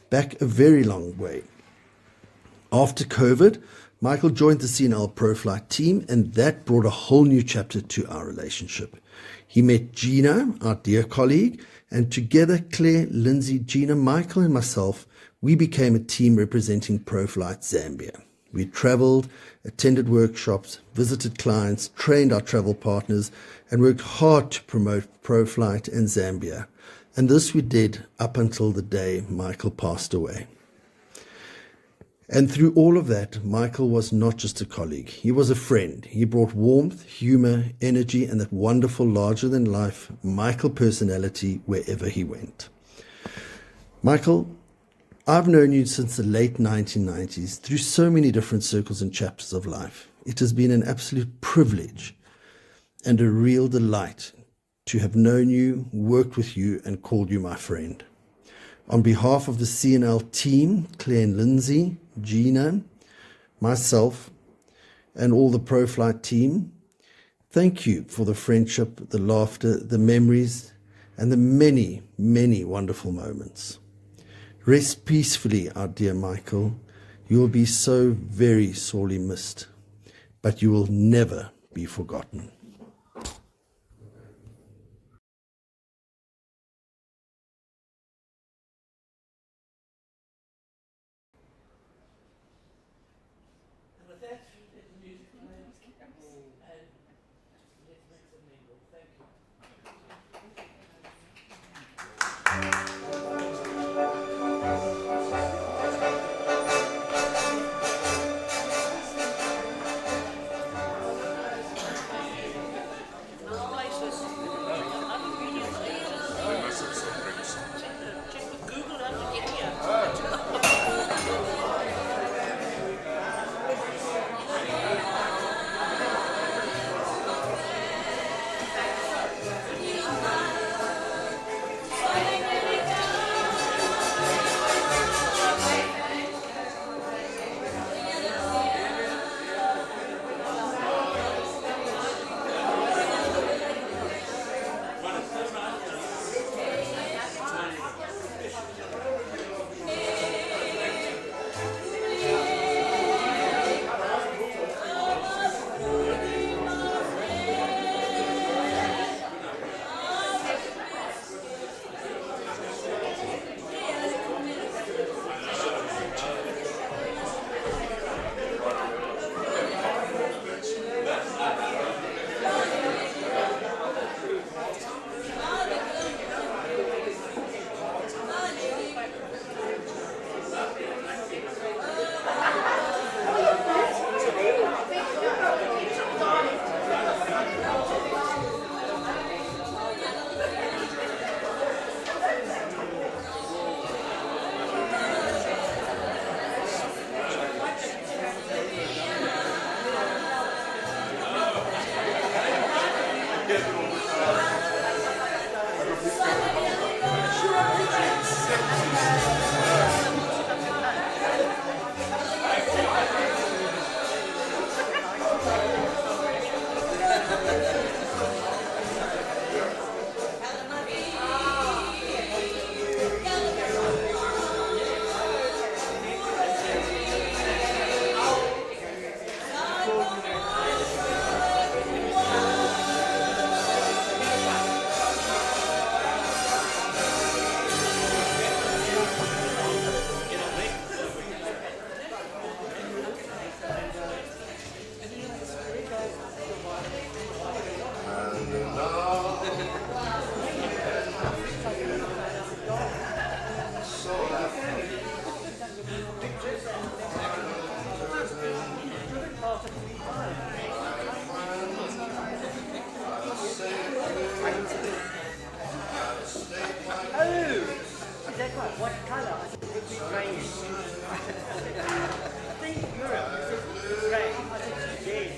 back a very long way. After COVID, Michael joined the CNL ProFlight team, and that brought a whole new chapter to our relationship. He met Gina, our dear colleague, and together, Claire, Lindsay, Gina, Michael, and myself, we became a team representing ProFlight Zambia. We traveled, attended workshops, visited clients, trained our travel partners, and worked hard to promote ProFlight and Zambia. And this we did up until the day Michael passed away. And through all of that, Michael was not just a colleague. He was a friend. He brought warmth, humor, energy, and that wonderful larger-than-life Michael personality wherever he went. Michael, I've known you since the late 1990s through so many different circles and chapters of life. It has been an absolute privilege and a real delight to have known you, worked with you, and called you my friend. On behalf of the CNL team, Claire and Lindsay, Gina, myself, and all the ProFlight team, thank you for the friendship, the laughter, the memories, and the many, many wonderful moments. Rest peacefully, our dear Michael. You will be so very sorely missed, but you will never be forgotten. What color? I think it would be grey. I think Europe is grey. I think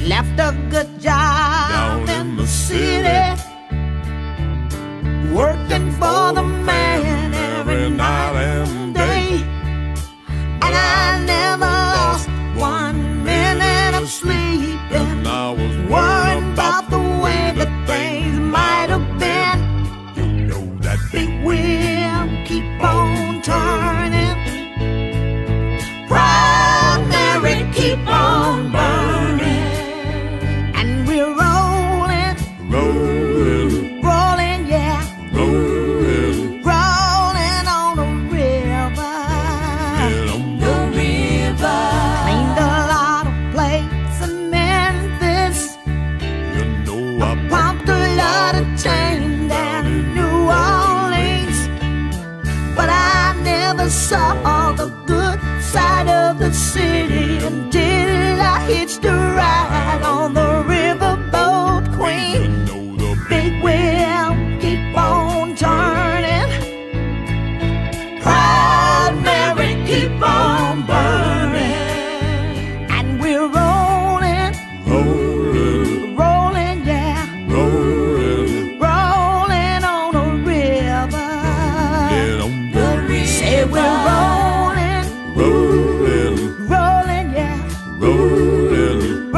left a good job down in the city, working for the man every night and day. And I never lost 1 minute of sleep, and I was worried about the way that things might have been. You know that big wheel keep on turning, Proud Mary keep on burning, and we're rolling, rolling, yeah, rolling, city until I hitched a ride on the riverboat queen. Big wheel keep on turning. Proud Mary keep on burning. And we're rolling, rolling, yeah, rolling on a river. Say we're rolling, yeah, rolling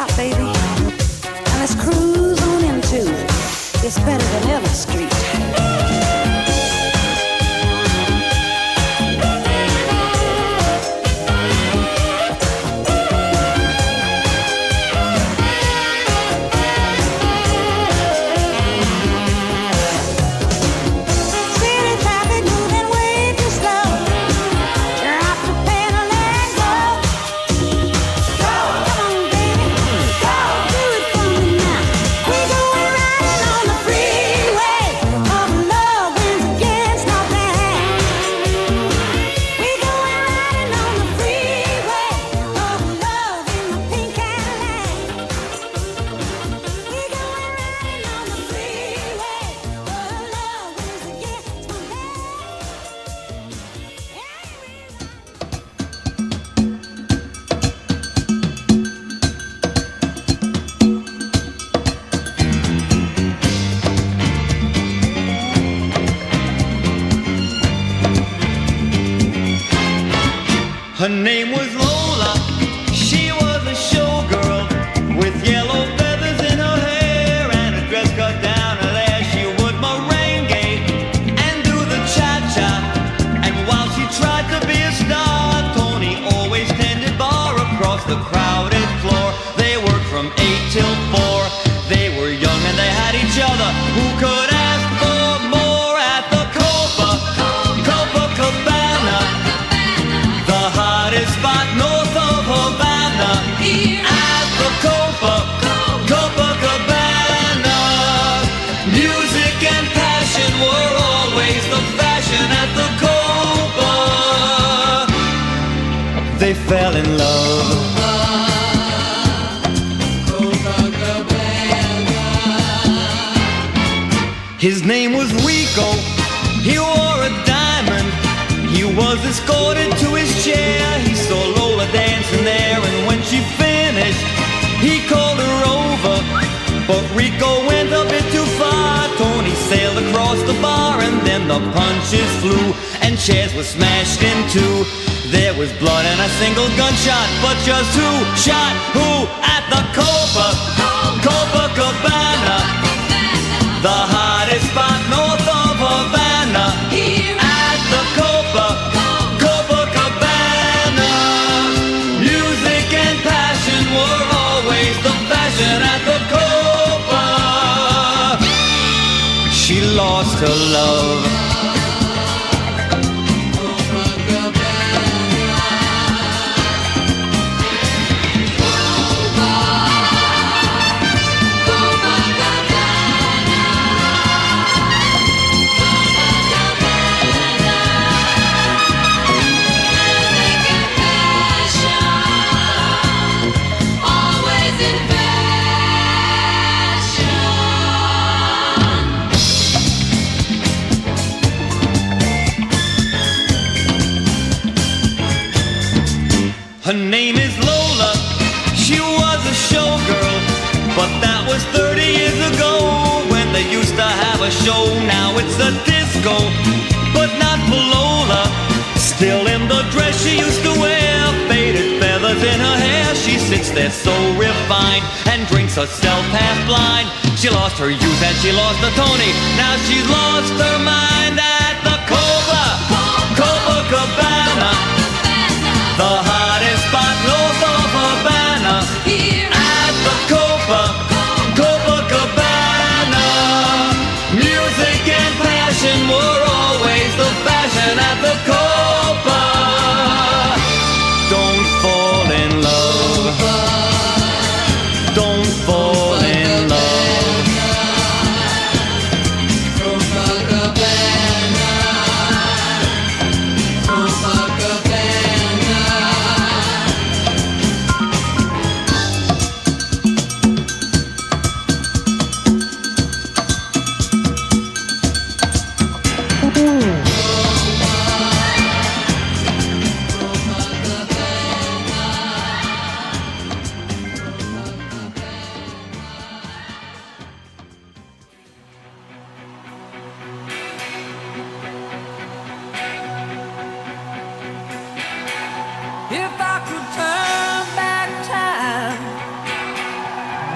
out, baby, and let's cruise on into this better than ever street. Her name was Lola, she was a showgirl with yellow feathers in her hair and a dress cut down her there. She would merengue and do the cha-cha, and while she tried to be a star, Tony always tended bar across the crowded floor. They worked from 8 till 4, they were young and they had each other. Who could ask for more at the Copacabana, the hottest spot north of Havana? At the Copacabana, music and passion were always the fashion at the Copa. They fell in love. His name was Rico, he wore a diamond. He was escorted to his chair. He saw Lola dancing there, and when she finished, he called her over. But Rico went a bit too far. Tony sailed across the bar, and then the punches flew, and chairs were smashed in two. There was blood and a single gunshot, but just who shot who at the Copacabana, the hottest spot north of Havana? At the Copacabana, music and passion were always the fashion at the Copa. She lost her love. Her name is Lola, she was a showgirl, but that was 30 years ago when they used to have a show. Now it's a disco, but not for Lola. Still in the dress she used to wear, faded feathers in her hair. She sits there so refined and drinks herself half blind. She lost her youth and she lost her Tony. Now she's lost her mind at the Copacabana, the hottest spot north of Havana. At the Copacabana, music and passion were always the fashion at the Copa. Don't fall in love. Don't fall in love. Copacabana, Copacabana.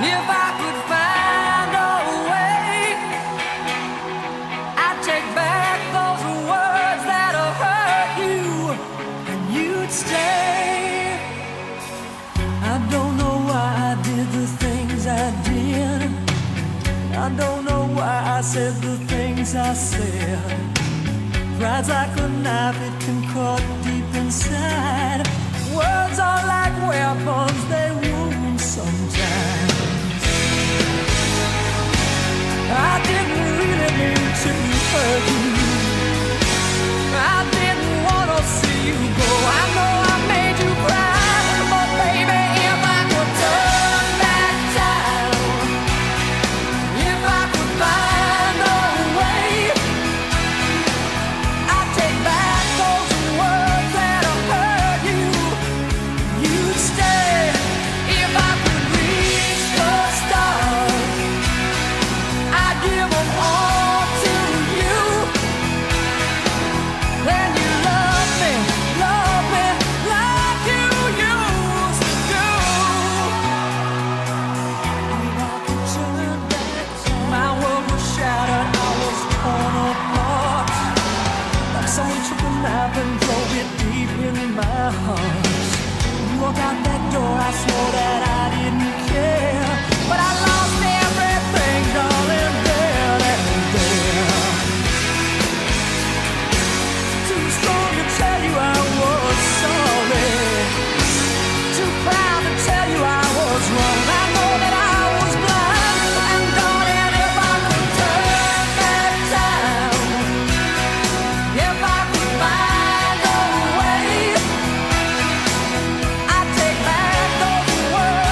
If I could find a way, I'd take back those words that hurt you, and you'd stay. I don't know why I did the things I did. I don't know why I said the things I said. Pride's like a knife, it can cut deep inside. Words are like weapons, they wound sometimes. I didn't really mean to hurt you. I didn't want to see you go. I know I made you cry, but baby, if I could turn back time, if I could find a way, I'd take back those words that hurt you. You'd stay. If I could reach the stars, I'd give them all to you. Then you love me like you used to do. If I could turn back time, my world was shattered, I was torn apart. Like someone took a knife and drove it deep in my heart. You walked out that door, I swore that I didn't care, but I lost everything, darling, there and there. Too strong to tell you I was sorry, too proud to tell you I was wrong. I know that I was blind, and darling, if I could turn back time, if I could find a way, I'd take back those words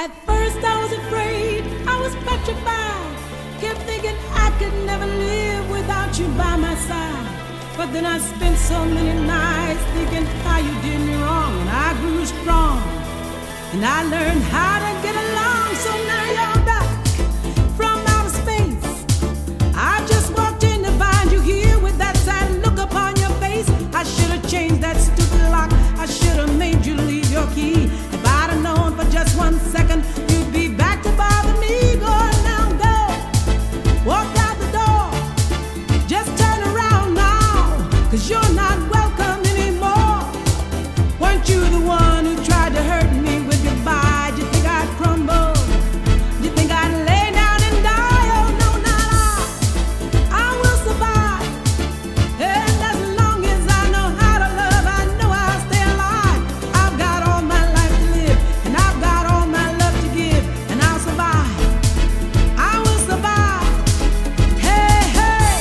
At first I was afraid, I was petrified. Kept thinking I could never live without you by my side. But then I spent so many nights thinking how you did me wrong. And I grew strong, and I learned how to get along. So now you're back from outer space. I just walked in to find you here with that sad look upon your face. I should have changed that stupid lock. I should have made you leave your key. If I'd have known for just 1 second you'd be back to bother me. Go on now, go. Walk out the door. Just turn around now, 'cause you're not welcome anymore. Weren't you the one who tried to hurt me with goodbye? Did you think I'd crumble? Did you think I'd lay down and die? Oh no, not I will survive. And as long as I know how to love, I know I'll stay alive. I've got all my life to live, and I've got all my love to give, and I'll survive. I will survive. Hey, hey.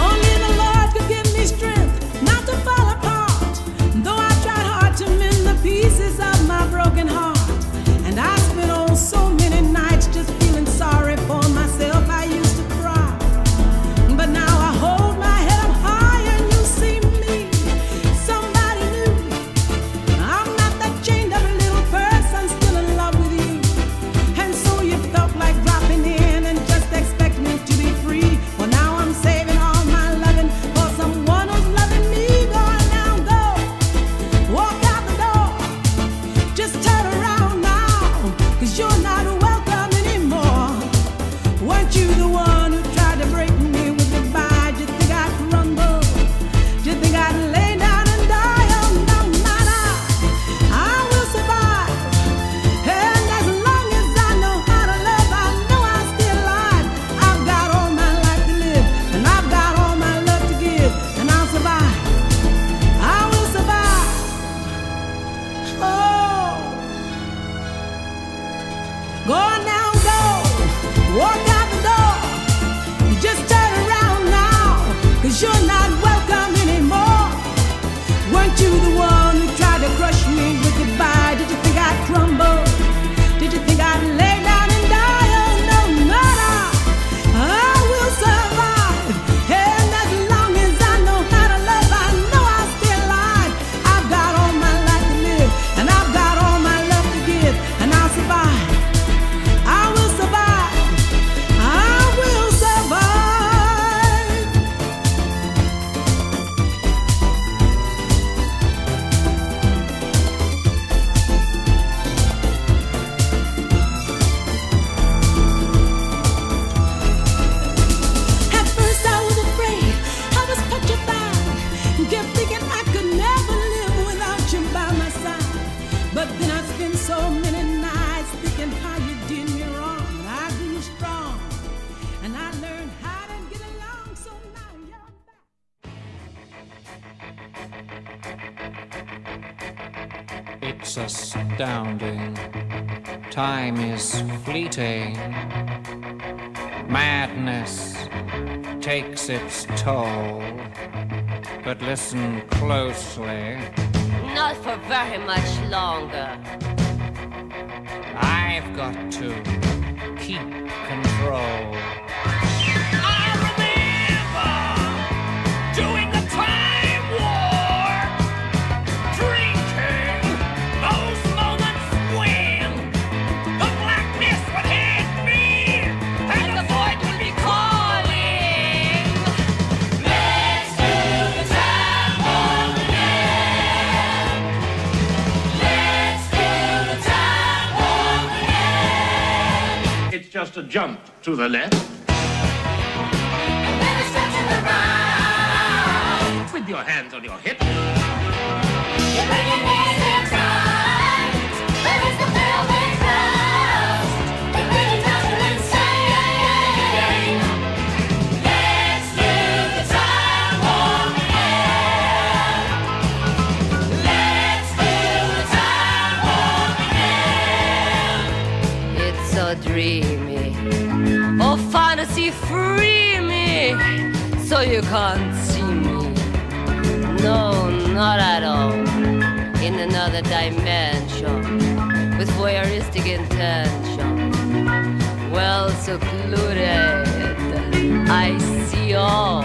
Only the Lord could give me strength not to fall apart. Though I tried hard to mend the pieces of my broken heart. And I spent so many nights just feeling sorry for myself. I used to cry, but now I hold my head up high and you see me, somebody new. I'm not that chained up little person, still in love with you. And so you felt like dropping in and just expecting me to be free. Well, now I'm saving all my loving for someone who's loving me. Go on now, go. Walk out the door. Just turn around now, 'cause you're not welcome anymore. Weren't you the one who tried to break me with goodbye? Did you think I'd crumble? Did you think I'd lay down and die? Oh no, not I will survive. And as long as I know how to love, I know I'll stay alive. I've got all my life to live, and I've got all my love to give, and I'll survive. I will survive. Oh, go on now, go. Walk out the door. Just turn around now, 'cause you're not welcome anymore. Weren't you the one who tried to crush me with goodbye? Did you think I'd crumble? Did you think I'd lay down and die? Oh no, not I will survive. And as long as I know how to love, I know I'll stay alive. I've got all my life to live, and I've got all my love to give, and I'll survive. I will survive. I will survive. At first I was afraid, I was petrified, kept thinking I could never live without you by my side. But then I spent so many nights thinking how you did me wrong. And I grew strong, and I learned how to get along. So now you're back. It's astounding. Time is fleeting. Madness takes its toll. But listen closely. Not for very much longer. I've got to keep control. I remember doing the time war, drinking those moments when the blackness would hit me and the void would be calling. Let's do the time war again. Let's do the time war again. It's just a jump to the left. And then a step to the right. With your hands on your hips. You bring your knees in tight. There is the velvet thrust. You bring it down to insane. Let's do the time war again. Let's do the time war again. so dreamy. Oh, fantasy, free me, so you can't see me. No, not at all. In another dimension, with voyeuristic intention. Well secluded, I see all.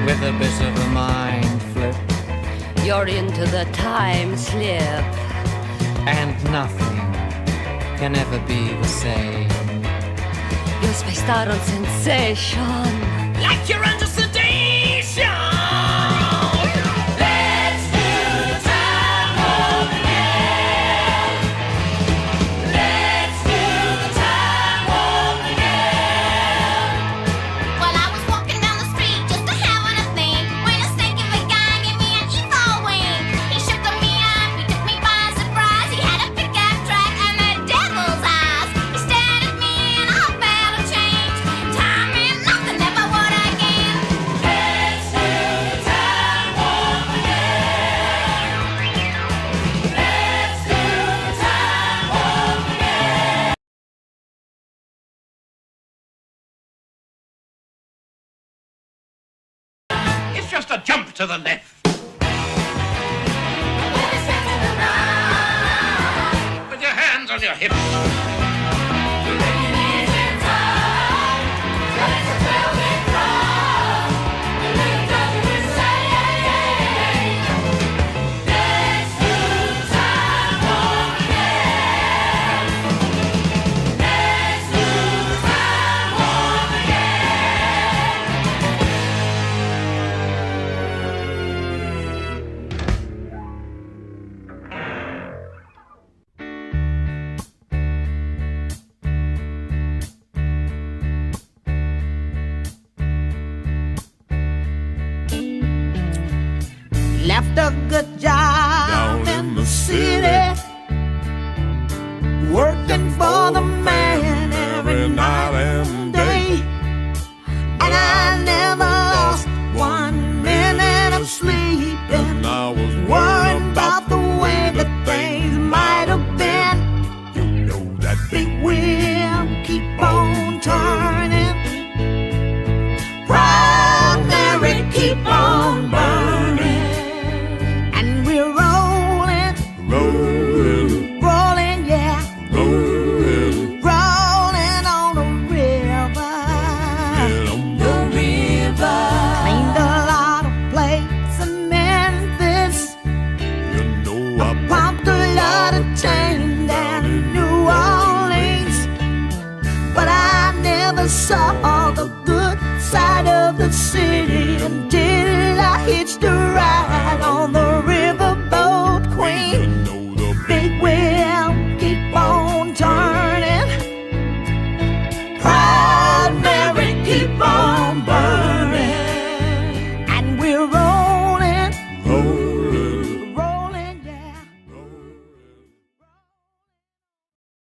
With a bit of a mind flip. You're into the time slip. And nothing can ever be the same. You're spaced out on sensation, like you're under sedation. Let's do time warp again. Let's do the time warp again. Well, I was walking down the street just a having a thing when a stinking big guy gave me an evil wing. He shook me up, he took me by surprise. He had a pickup truck and the devil's eyes. He stared at me and I felt a change. Time and nothing never would again. Let's do the time warp again. Let's do the time warp again. It's just a jump to the left. With your hands on your hips. Left a good job in the city, working for the man every night and day. And I never lost 1 minute of sleep, and I was worried about the way that things might have been. You know that big wheel keep on turning, Proud Mary keep on burning, and we're rolling, rolling, yeah, rolling on the river. The river cleaned a lot of plates in Memphis. I pumped a lot of change down in New Orleans, but I never saw the good side of the city until I hitched a ride